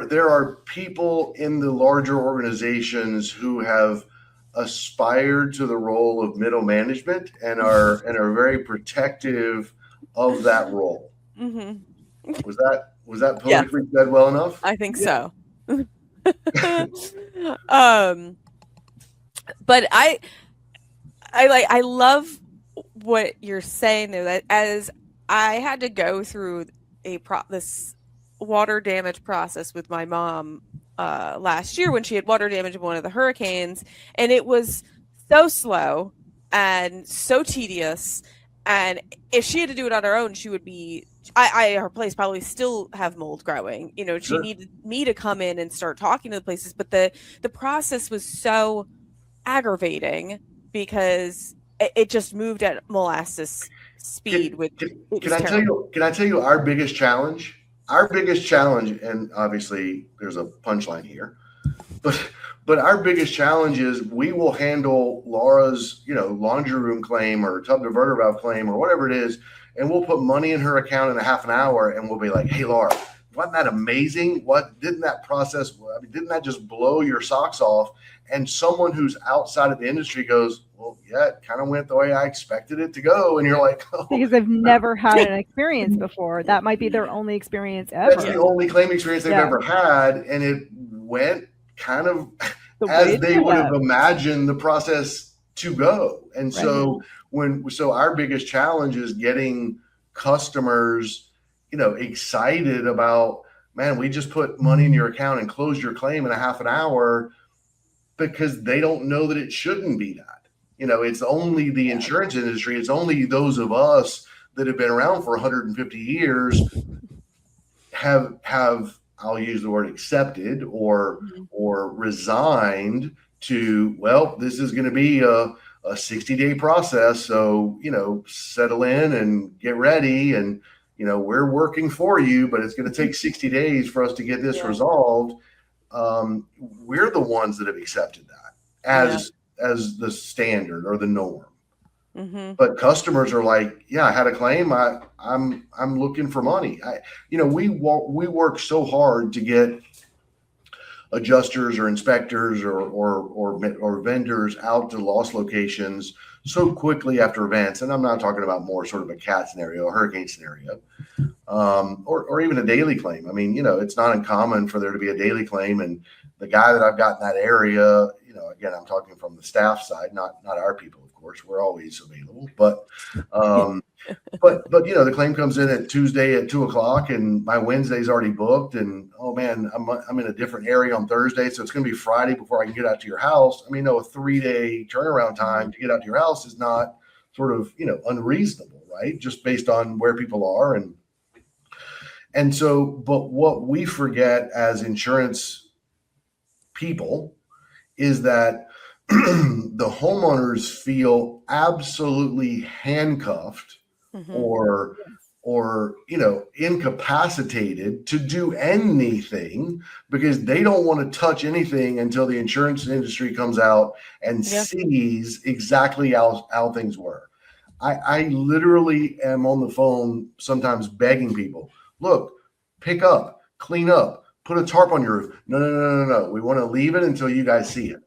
there are people in the larger organizations who have aspired to the role of middle management and are very protective of that role. Mm-hmm. Was that politically said well enough? I think so. But I love what you're saying there, that as I had to go through this water damage process with my mom last year when she had water damage in one of the hurricanes, and it was so slow and so tedious, and if she had to do it on her own, she would be her place probably still have mold growing. She needed me to come in and start talking to the places, but the process was so aggravating because it just moved at molasses speed. Can I tell you our biggest challenge? Our biggest challenge, and obviously there's a punchline here, but our biggest challenge is we will handle Laura's, laundry room claim or tub diverter valve claim or whatever it is, and we'll put money in her account in a half an hour, and we'll be like, "Hey, Laura, wasn't that amazing? Didn't that just blow your socks off?" And someone who's outside of the industry goes, "Well, yeah, it kind of went the way I expected it to go." And you're like, "Oh." Because they've never had an experience before. That might be their only experience ever. That's the only claim experience they've ever had. And it went kind of as they would have imagined the process to go. And so our biggest challenge is getting customers, excited about, man, we just put money in your account and closed your claim in a half an hour, because they don't know that it shouldn't be that. It's only the insurance industry. It's only those of us that have been around for 150 years have I'll use the word accepted or resigned to, well, this is going to be a 60-day process. So, settle in and get ready, and, we're working for you, but it's going to take 60 days for us to get this resolved. We're the ones that have accepted that as the standard or the norm. Mm-hmm. But customers are like, "Yeah, I had a claim. I'm looking for money." We work so hard to get adjusters or inspectors or vendors out to loss locations so quickly after events. And I'm not talking about more sort of a cat scenario, a hurricane scenario, or even a daily claim. I mean, it's not uncommon for there to be a daily claim, and the guy that I've got in that area, again, I'm talking from the staff side, not our people, of course. We're always available, but the claim comes in at Tuesday at 2:00, and my Wednesday's already booked, and oh man, I'm in a different area on Thursday, so it's going to be Friday before I can get out to your house. I mean, a 3-day turnaround time to get out to your house is not sort of unreasonable, right? Just based on where people are, and so, but what we forget as insurance people is that the homeowners feel absolutely handcuffed or incapacitated to do anything, because they don't want to touch anything until the insurance industry comes out and sees exactly how things were. I literally am on the phone sometimes begging people, look, pick up, clean up, put a tarp on your roof. No. We want to leave it until you guys see it.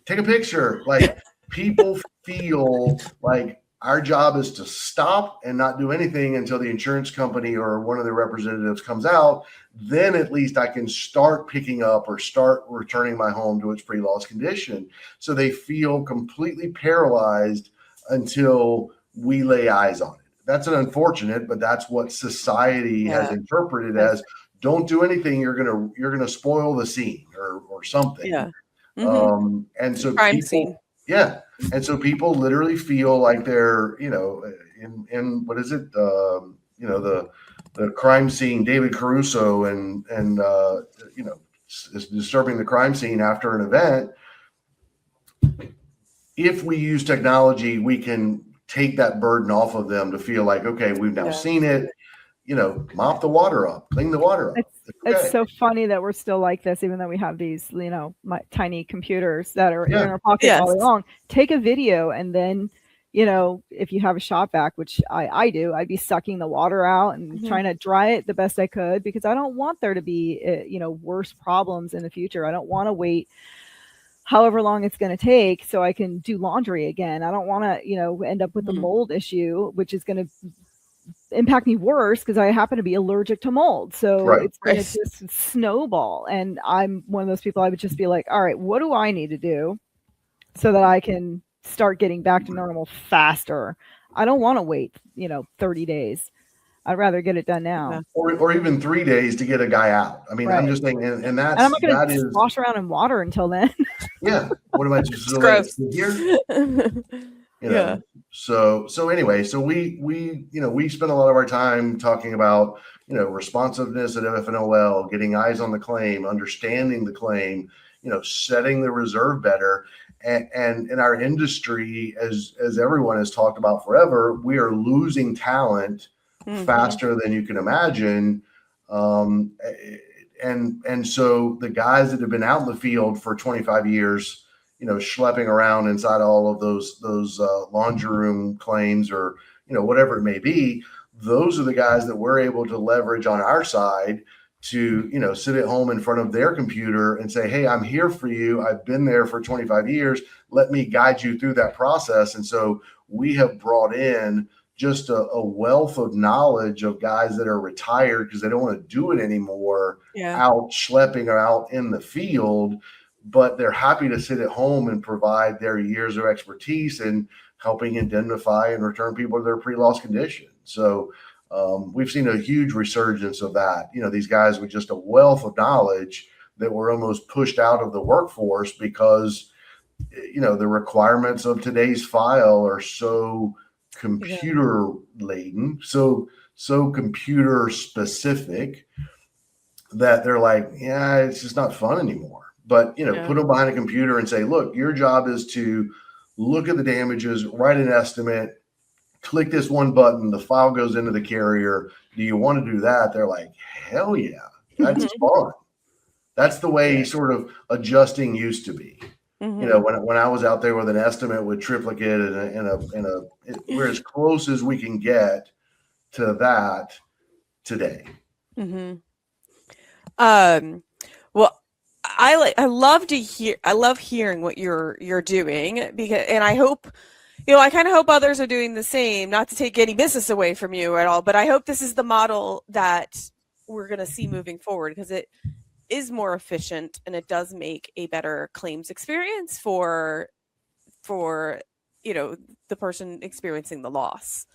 Take a picture. Like, people feel like our job is to stop and not do anything until the insurance company or one of the representatives comes out. Then at least I can start picking up or start returning my home to its pre-loss condition. So they feel completely paralyzed until we lay eyes on it. That's an unfortunate, but that's what society has interpreted as, don't do anything, you're gonna spoil the scene or something. Yeah. And so crime people, scene. yeah. And so people literally feel like they're, in what is it? The crime scene, David Caruso and is disturbing the crime scene after an event. If we use technology, we can take that burden off of them to feel like, okay, we've now seen it, mop the water up, clean the water up. It's so funny that we're still like this, even though we have these, tiny computers that are in our pockets all day long. Take a video, and then, if you have a shop vac, which I do, I'd be sucking the water out and trying to dry it the best I could, because I don't want there to be, worse problems in the future. I don't want to wait however long it's going to take so I can do laundry again. I don't want to, end up with a mold issue, which is going to impact me worse because I happen to be allergic to mold. So it's going to just snowball. And I'm one of those people, I would just be like, all right, what do I need to do so that I can start getting back to normal faster? I don't want to wait, 30 days. I'd rather get it done now. Or even 3 days to get a guy out. I mean, I'm just saying, and I'm not going to wash around in water until then. Yeah. What am I just here? Yeah. So anyway, so we spend a lot of our time talking about, responsiveness at FNOL, getting eyes on the claim, understanding the claim, setting the reserve better. And in our industry, as everyone has talked about forever, we are losing talent faster than you can imagine. And so the guys that have been out in the field for 25 years, schlepping around inside all of those laundry room claims or, whatever it may be, those are the guys that we're able to leverage on our side to, sit at home in front of their computer and say, hey, I'm here for you. I've been there for 25 years. Let me guide you through that process. And so we have brought in just a wealth of knowledge of guys that are retired because they don't want to do it anymore, out schlepping or out in the field, but they're happy to sit at home and provide their years of expertise in helping indemnify and return people to their pre-loss condition. So we've seen a huge resurgence of that. These guys with just a wealth of knowledge that were almost pushed out of the workforce because, the requirements of today's file are so computer laden, so computer specific that they're like, it's just not fun anymore. But, put them behind a computer and say, look, your job is to look at the damages, write an estimate, click this one button, the file goes into the carrier. Do you want to do that? They're like, hell yeah, that's fun. That's the way sort of adjusting used to be. When I was out there with an estimate with triplicate and we're as close as we can get to that today. Well, I love hearing what you're doing because, and I hope, I kind of hope others are doing the same, not to take any business away from you at all, but I hope this is the model that we're going to see moving forward because it is more efficient and it does make a better claims experience for the person experiencing the loss.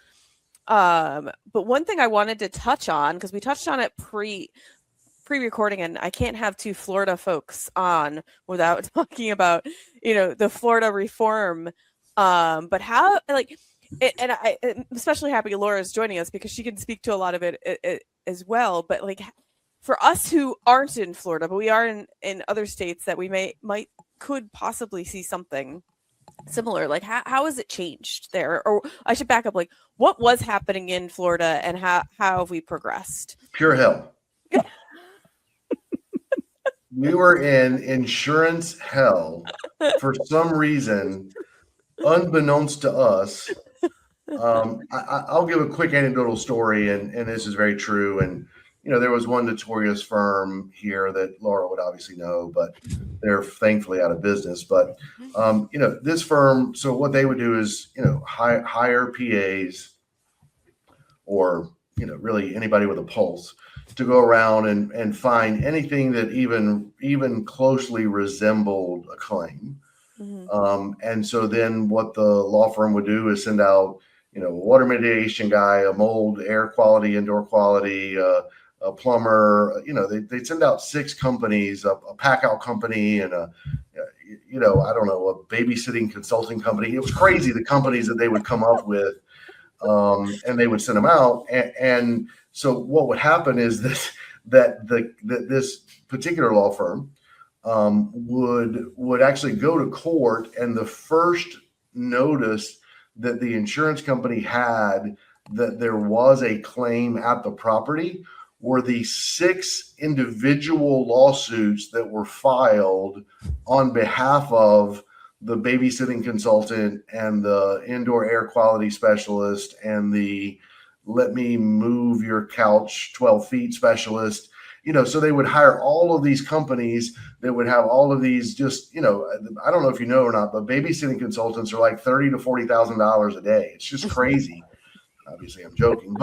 But one thing I wanted to touch on, because we touched on it pre-recording, and I can't have two Florida folks on without talking about the Florida reform, but how, and I'm especially happy Laura is joining us because she can speak to a lot of it as well, but for us who aren't in Florida, but we are in other states that we could possibly see something similar. How has it changed there? Or I should back up. What was happening in Florida and how have we progressed? Pure hell. We were in insurance hell for some reason, unbeknownst to us. I'll give a quick anecdotal story, and this is very true. And there was one notorious firm here that Laura would obviously know, but they're thankfully out of business. But, this firm, so what they would do is, hire PAs or, really anybody with a pulse to go around and find anything that even closely resembled a claim. And so then what the law firm would do is send out, a water mitigation guy, a mold, air quality, indoor quality, a plumber, they'd send out 6 companies, a pack out company and a babysitting consulting company. It was crazy, the companies that they would come up with, and they would send them out. And so what would happen is that this particular law firm would actually go to court, and the first notice that the insurance company had that there was a claim at the property were the 6 individual lawsuits that were filed on behalf of the babysitting consultant and the indoor air quality specialist and the let me move your couch 12 feet specialist. So they would hire all of these companies that would have all of these just, I don't know if you know or not, but babysitting consultants are like $30,000 to $40,000 a day. It's just crazy. Obviously, I'm joking,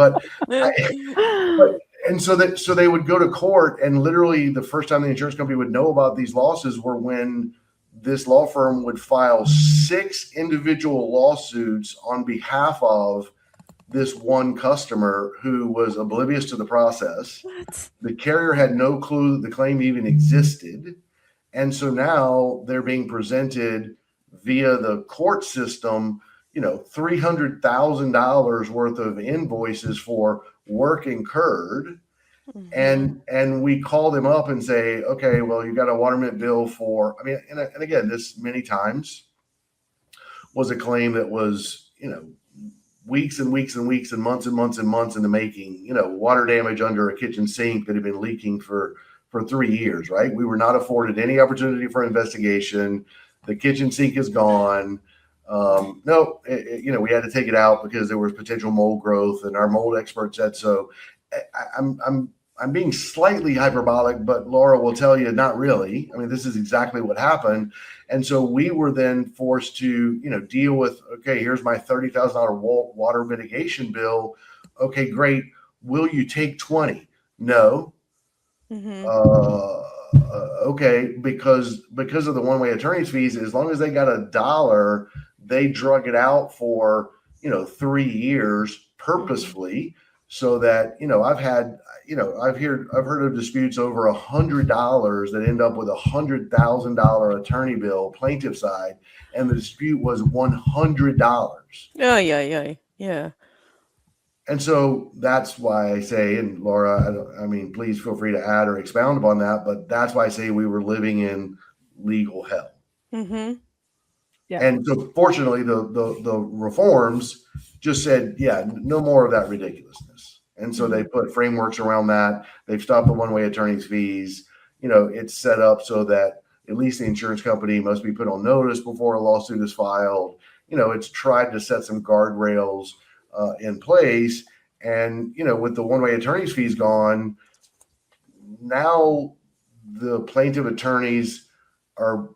and so they would go to court, and literally the first time the insurance company would know about these losses were when this law firm would file 6 individual lawsuits on behalf of this one customer who was oblivious to the process. What? The carrier had no clue that the claim even existed. And so now they're being presented via the court system, $300,000 worth of invoices for work incurred. And we call them up and say, okay, well, you got a water mint bill for, and again, this many times was a claim that was, weeks and weeks and weeks and months and months and months in the making, water damage under a kitchen sink that had been leaking for 3 years, right? We were not afforded any opportunity for investigation. The kitchen sink is gone. We had to take it out because there was potential mold growth, and our mold expert said so. I'm being slightly hyperbolic, but Laura will tell you not really. This is exactly what happened. And so we were then forced to, deal with, okay, here's my $30,000 water mitigation bill. Okay, great. Will you take 20? No. Okay, because of the one-way attorney's fees, as long as they got $1, they drug it out for 3 years purposefully, so that I've heard of disputes over $100 that end up with $100,000 attorney bill, plaintiff side, and the dispute was $100. Oh yeah. And so that's why I say, and Laura, please feel free to add or expound upon that, but that's why I say we were living in legal hell. Yeah. And so fortunately, the reforms just said, yeah, no more of that ridiculousness. And so they put frameworks around that. They've stopped the one-way attorney's fees. It's set up so that at least the insurance company must be put on notice before a lawsuit is filed. It's tried to set some guardrails in place. And, with the one-way attorney's fees gone, now the plaintiff attorneys are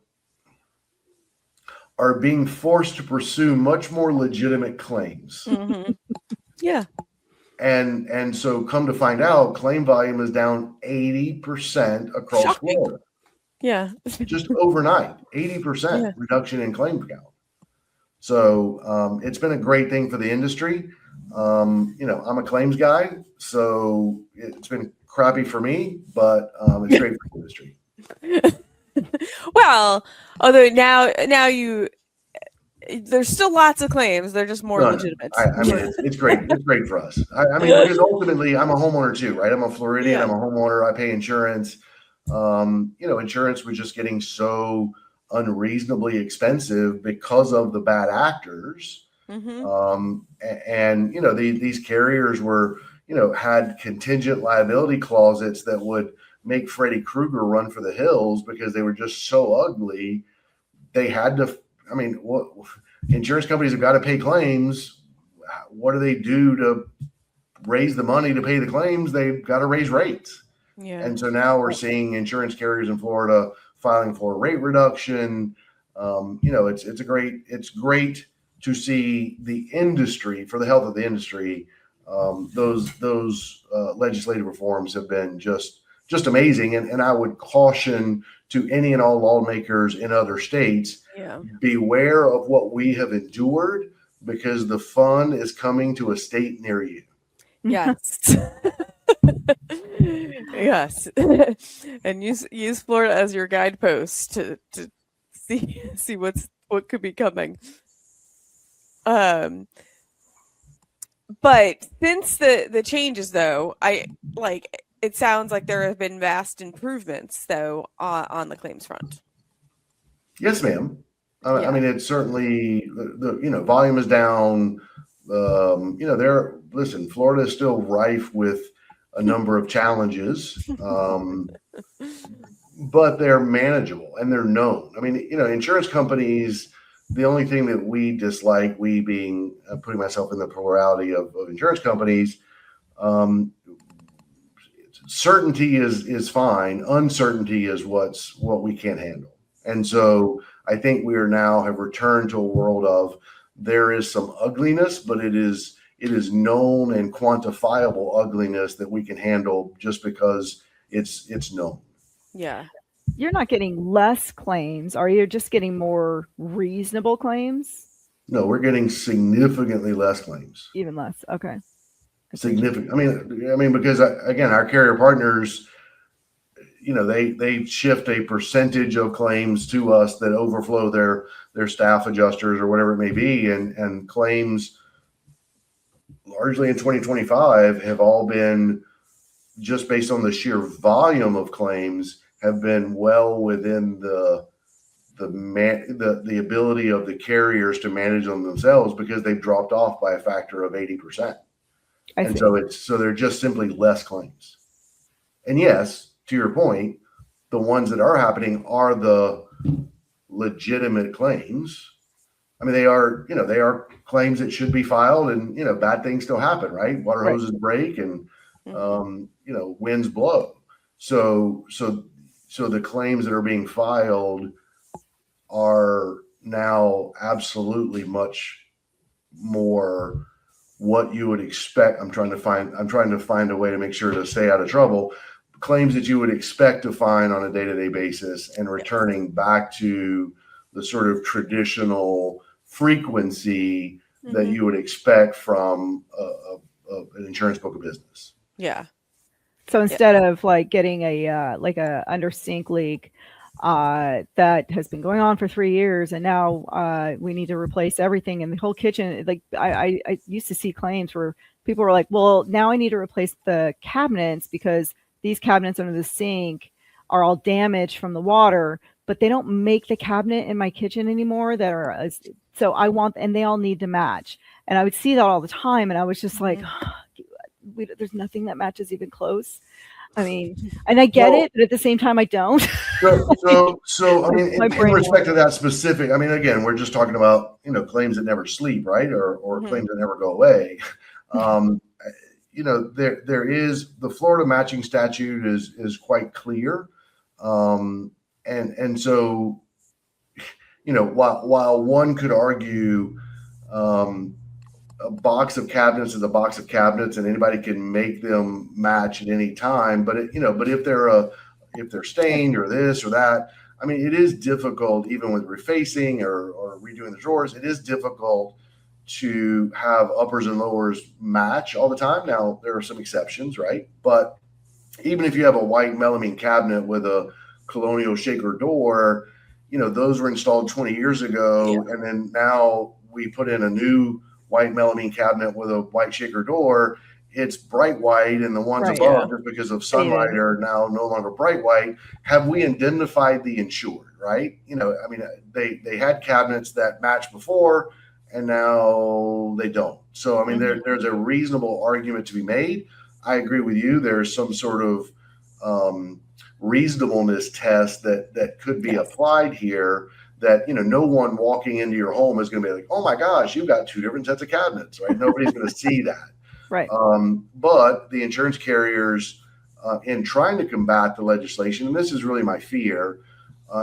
being forced to pursue much more legitimate claims. Yeah. And so come to find out, claim volume is down 80% across Shocking. Florida. Yeah. Just overnight, 80% reduction in claim count. So it's been a great thing for the industry. I'm a claims guy, so it's been crappy for me, but it's great for the industry. Well, although now there's still lots of claims. They're just more legitimate. It's great. It's great for us. Because ultimately I'm a homeowner too, right? I'm a Floridian. I'm a homeowner. I pay insurance. Insurance was just getting so unreasonably expensive because of the bad actors. These carriers were, had contingent liability clauses that would make Freddy Krueger run for the hills because they were just so ugly. They had to, insurance companies have got to pay claims. What do they do to raise the money to pay the claims, they've got to raise rates. Yeah. And so now we're seeing insurance carriers in Florida filing for a rate reduction. It's great to see the industry, for the health of the industry. Those legislative reforms have been just amazing. And I would caution to any and all lawmakers in other states, beware of what we have endured, because the fun is coming to a state near you. Yes. Yes. And use Florida as your guidepost to see what could be coming. But since the changes, though, it sounds like there have been vast improvements, though, on the claims front. Yes, ma'am. I mean, it's certainly the volume is down. Listen, Florida is still rife with a number of challenges, but they're manageable and they're known. I mean, insurance companies, the only thing that we dislike, we being putting myself in the plurality of insurance companies, certainty is fine. Uncertainty is what we can't handle. And so I think we have returned to a world of, there is some ugliness, but it is known and quantifiable ugliness that we can handle just because it's known. Yeah. You're not getting less claims. Are you just getting more reasonable claims? No, we're getting significantly less claims. Even less. Okay. Significant. I mean, because again, our carrier partners, they shift a percentage of claims to us that overflow their staff adjusters or whatever it may be, and claims largely in 2025 have all been, just based on the sheer volume of claims, have been well within the ability of the carriers to manage them themselves, because they've dropped off by a factor of 80%. And so they're just simply less claims. And yes, to your point, the ones that are happening are the legitimate claims. I mean, they are claims that should be filed, and bad things still happen, right? Water hoses break, and winds blow. So the claims that are being filed are now absolutely much more what you would expect. I'm trying to find a way to make sure to stay out of trouble. Claims that you would expect to find on a day-to-day basis, and returning back to the sort of traditional frequency that you would expect from an insurance book of business. Yeah. So instead of getting a under sink leak that has been going on for 3 years, and now we need to replace everything in the whole kitchen. I used to see claims where people were like, well, now I need to replace the cabinets because these cabinets under the sink are all damaged from the water, but they don't make the cabinet in my kitchen anymore so I want, and they all need to match. And I would see that all the time. And I was just like, there's nothing that matches even close. I mean, and I get it, but at the same time, I don't. So I mean, in respect to that specific, I mean, again, we're just talking about, claims that never sleep, right? Or claims that never go away. There is, the Florida matching statute is quite clear. And so, while one could argue, a box of cabinets is a box of cabinets, and anybody can make them match at any time. But if they're stained or this or that, I mean, it is difficult, even with refacing or redoing the drawers. It is difficult to have uppers and lowers match all the time. Now, there are some exceptions, right? But even if you have a white melamine cabinet with a colonial shaker door, those were installed 20 years ago, and then now we put in a new white melamine cabinet with a white shaker door. It's bright white, and the ones above, just because of sunlight, are now no longer bright white. Have we indemnified the insured, right? I mean, they had cabinets that matched before, and now they don't. So, I mean, there's a reasonable argument to be made. I agree with you. There's some sort of reasonableness test that could be applied here, that no one walking into your home is going to be like, oh my gosh, you've got two different sets of cabinets, right? Nobody's going to see that. Right. But the insurance carriers, in trying to combat the legislation, and this is really my fear,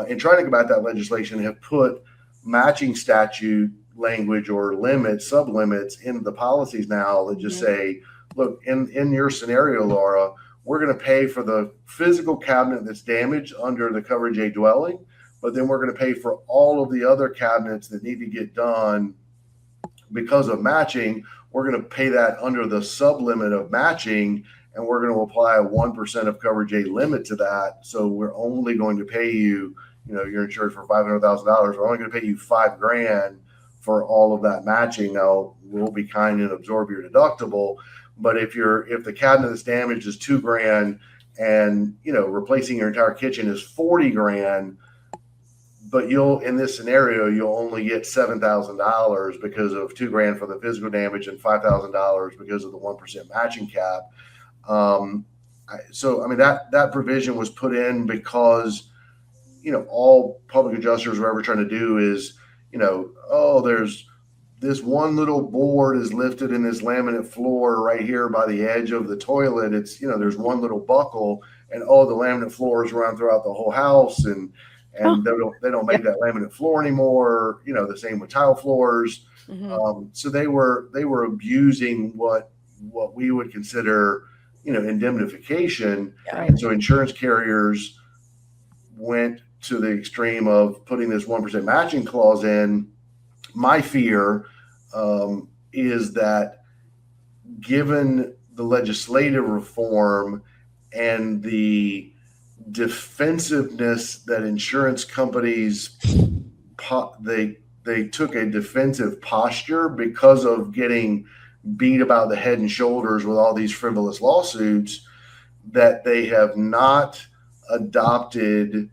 in trying to combat that legislation, have put matching statute language or limits, sub-limits into the policies now that just say, look, in your scenario, Laura, we're going to pay for the physical cabinet that's damaged under the Coverage A dwelling, but then we're going to pay for all of the other cabinets that need to get done because of matching. We're going to pay that under the sub-limit of matching, and we're going to apply a 1% of Coverage A limit to that. So we're only going to pay you, you're insured for $500,000. We're only going to pay you $5,000 for all of that matching. Now, we'll be kind and absorb your deductible. But if the cabinet that's damaged is $2,000 and, replacing your entire kitchen is $40,000, but in this scenario, you'll only get $7,000 because of $2,000 for the physical damage and $5,000 because of the 1% matching cap. That provision was put in because, all public adjusters are ever trying to do is, there's this one little board is lifted in this laminate floor right here by the edge of the toilet. It's, there's one little buckle, and the laminate floors run throughout the whole house, and they don't make that laminate floor anymore. The same with tile floors. So they were abusing what we would consider, indemnification. Right. And so insurance carriers went to the extreme of putting this 1% matching clause in. My fear is that given the legislative reform and the defensiveness that insurance companies, they took a defensive posture because of getting beat about the head and shoulders with all these frivolous lawsuits, that they have not adopted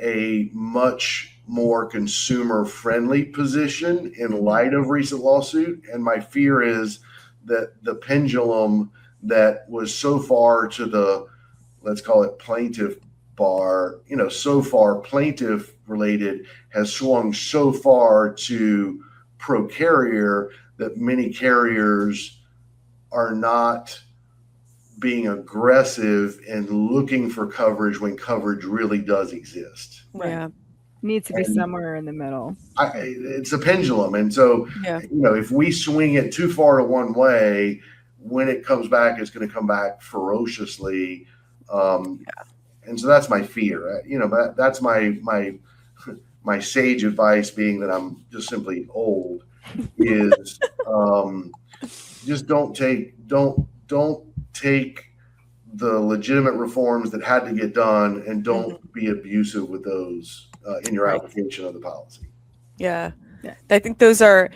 a much more consumer-friendly position in light of recent lawsuit. And my fear is that the pendulum that was so far to the, let's call it plaintiff bar, so far plaintiff related, has swung so far to pro carrier that many carriers are not being aggressive in looking for coverage when coverage really does exist. Right. Yeah. Needs to be somewhere in the middle. It's a pendulum. And so, if we swing it too far to one way, when it comes back, it's going to come back ferociously. And so that's my fear. That's my sage advice, being that I'm just simply old, is just don't take the legitimate reforms that had to get done, and don't be abusive with those in your application of the policy. Yeah. I think those are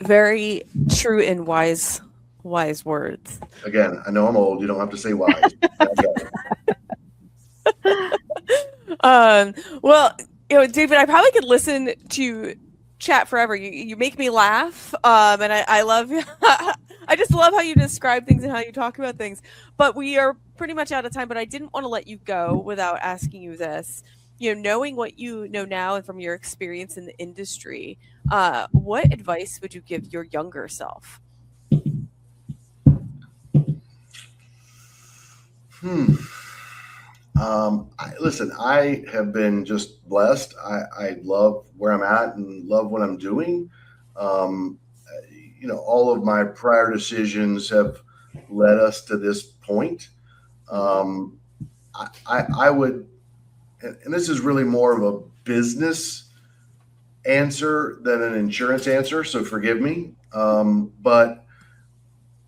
very true and wise words. Again, I know I'm old. You don't have to say wise. Well, David, I probably could listen to chat forever. You make me laugh, and I love. I just love how you describe things and how you talk about things. But we are pretty much out of time. But I didn't want to let you go without asking you this. Knowing what you know now and from your experience in the industry, what advice would you give your younger self? Listen, I have been just blessed. I love where I'm at and love what I'm doing. All of my prior decisions have led us to this point. I would, and this is really more of a business answer than an insurance answer, so forgive me. But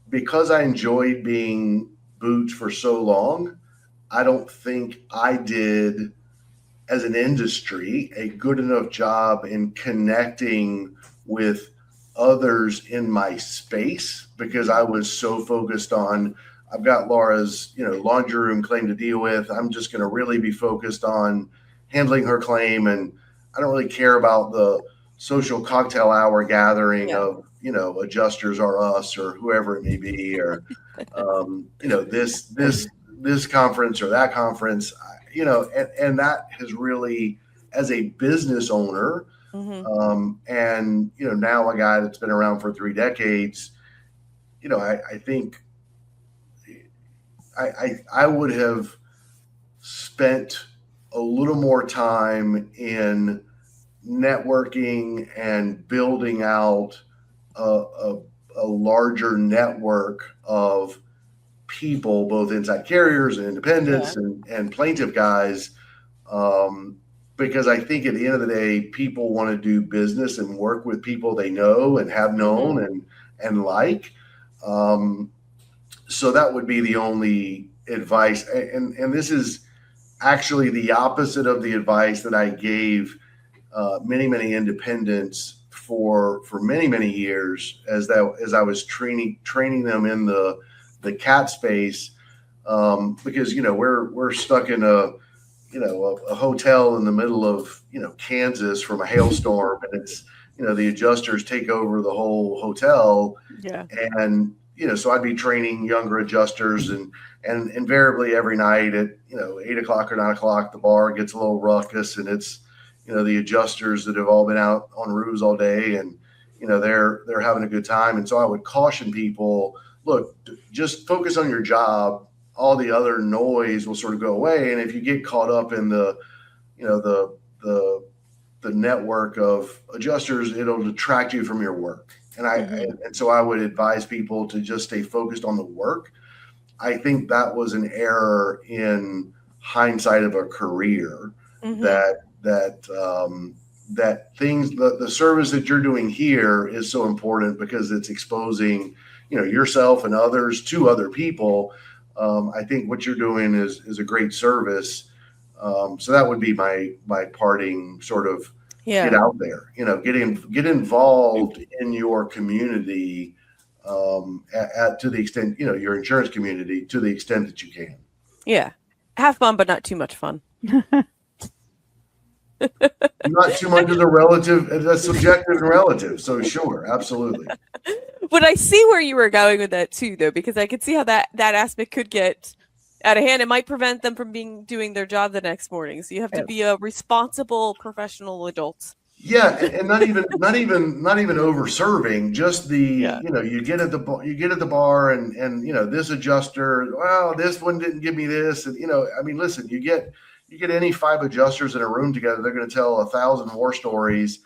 because I enjoyed being Boots for so long, I don't think I did, as an industry, a good enough job in connecting with others in my space, because I was so focused on, I've got Laura's, laundry room claim to deal with. I'm just going to really be focused on handling her claim. And I don't really care about the social cocktail hour gathering of, Adjusters Are Us or whoever it may be, or, this conference or that conference, and that has really, as a business owner, and, now a guy that's been around for 3 decades, I think I would have spent a little more time in networking and building out a larger network of people, both inside carriers and independents and plaintiff guys, because I think at the end of the day, people want to do business and work with people they know and have known and like. So that would be the only advice. And this is actually the opposite of the advice that I gave many independents for many years as I was training them in the cat space, because we're stuck in a hotel in the middle of Kansas from a hailstorm, and it's the adjusters take over the whole hotel, and so I'd be training younger adjusters, and invariably every night at 8:00 or 9:00 the bar gets a little ruckus, and it's the adjusters that have all been out on roofs all day, and they're having a good time. And so I would caution people, look, just focus on your job. All the other noise will sort of go away. And if you get caught up in the network of adjusters, it'll detract you from your work. And so I would advise people to just stay focused on the work. I think that was an error in hindsight of a career, that things, the service that you're doing here is so important because it's exposing, yourself and others to other people. I think what you're doing is a great service. So that would be my parting sort of get out there, get involved in your community, to the extent, your insurance community, to the extent that you can. Yeah. Have fun, but not too much fun. Not too much of the relative, that's subjective and relative. So sure, absolutely. But I see where you were going with that too, though, because I could see how that aspect could get out of hand. It might prevent them from doing their job the next morning. So you have to be a responsible professional adult. Yeah, and not even over serving. Just the you get at the bar and this adjuster, well, this one didn't give me this, and listen, you get any 5 adjusters in a room together, they're going to tell 1,000 war stories,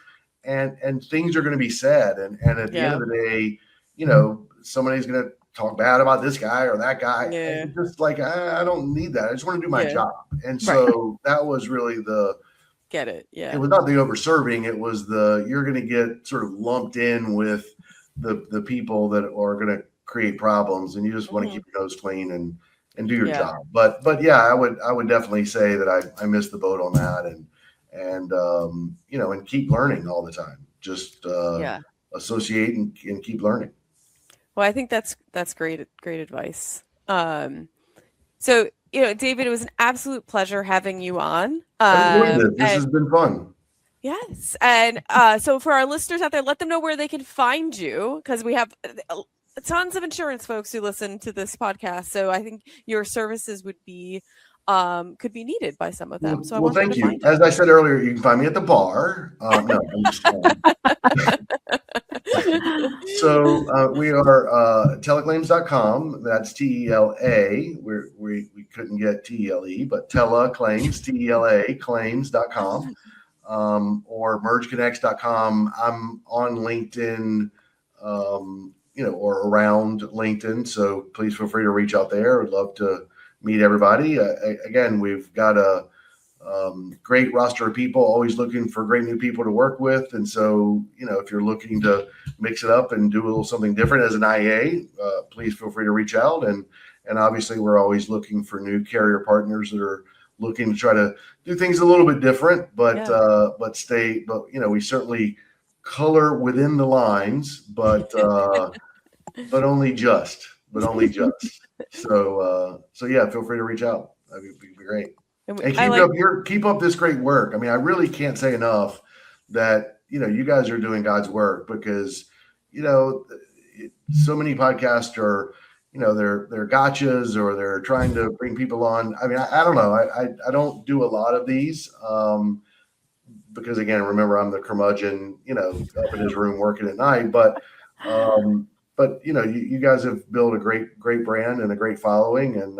and things are going to be said, and at the end of the day, somebody's going to talk bad about this guy or that guy. And just like I don't need that. I just want to do my job, and so that was really get it. Yeah. It was not the over serving. It was you're going to get sort of lumped in with the people that are going to create problems, and you just want to keep your nose clean and do your job. But yeah, I would definitely say that I missed the boat on that, and keep learning all the time. Just associate and keep learning. Well, I think that's great advice. So, David, it was an absolute pleasure having you on. This has been fun. Yes. And so for our listeners out there, let them know where they can find you, because we have tons of insurance folks who listen to this podcast. So I think your services would be could be needed by some of them. So well, thank you. As I said earlier, you can find me at the wer. No, I'm just So we are Telaclaims.com. That's TELA. We couldn't get TELE, but Telaclaims, TELA, claims.com, or mergeconnects.com. I'm on LinkedIn, or around LinkedIn. So please feel free to reach out there. I'd love to meet everybody. Again, we've got a great roster of people, always looking for great new people to work with. And so, if you're looking to mix it up and do a little something different as an IA, please feel free to reach out. And obviously we're always looking for new carrier partners that are looking to try to do things a little bit different, but we certainly color within the lines, but only just. So yeah, feel free to reach out. That'd be great. And keep up this great work. I mean, I really can't say enough that, you guys are doing God's work, because, so many podcasts are, they're gotchas, or they're trying to bring people on. I mean, I don't know. I don't do a lot of these, because again, remember, I'm the curmudgeon, up in his room working at night, but, but you guys have built a great brand and a great following, and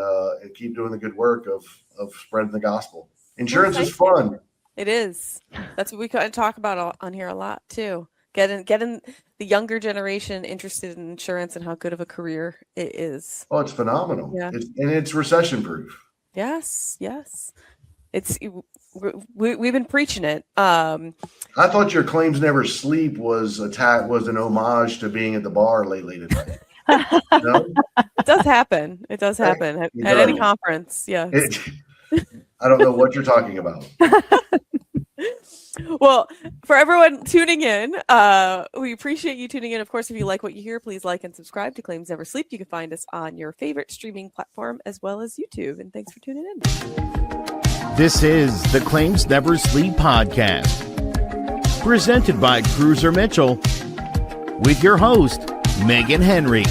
keep doing the good work of spreading the gospel. Insurance is fun. You. It is. That's what we kind of talk about on here a lot too. Getting the younger generation interested in insurance and how good of a career it is. Oh, it's phenomenal. Yeah. It's recession proof. Yes. We've been preaching it. I thought your Claims Never Sleep was an homage to being at the bar lately today. No? It does happen. It does happen at any conference. Yeah. I don't know what you're talking about. Well, for everyone tuning in, we appreciate you tuning in. Of course, if you like what you hear, please like and subscribe to Claims Never Sleep. You can find us on your favorite streaming platform as well as YouTube. And thanks for tuning in. This is the Claims Never Sleep podcast, presented by Cruiser Mitchell, with your host, Meghan Henry.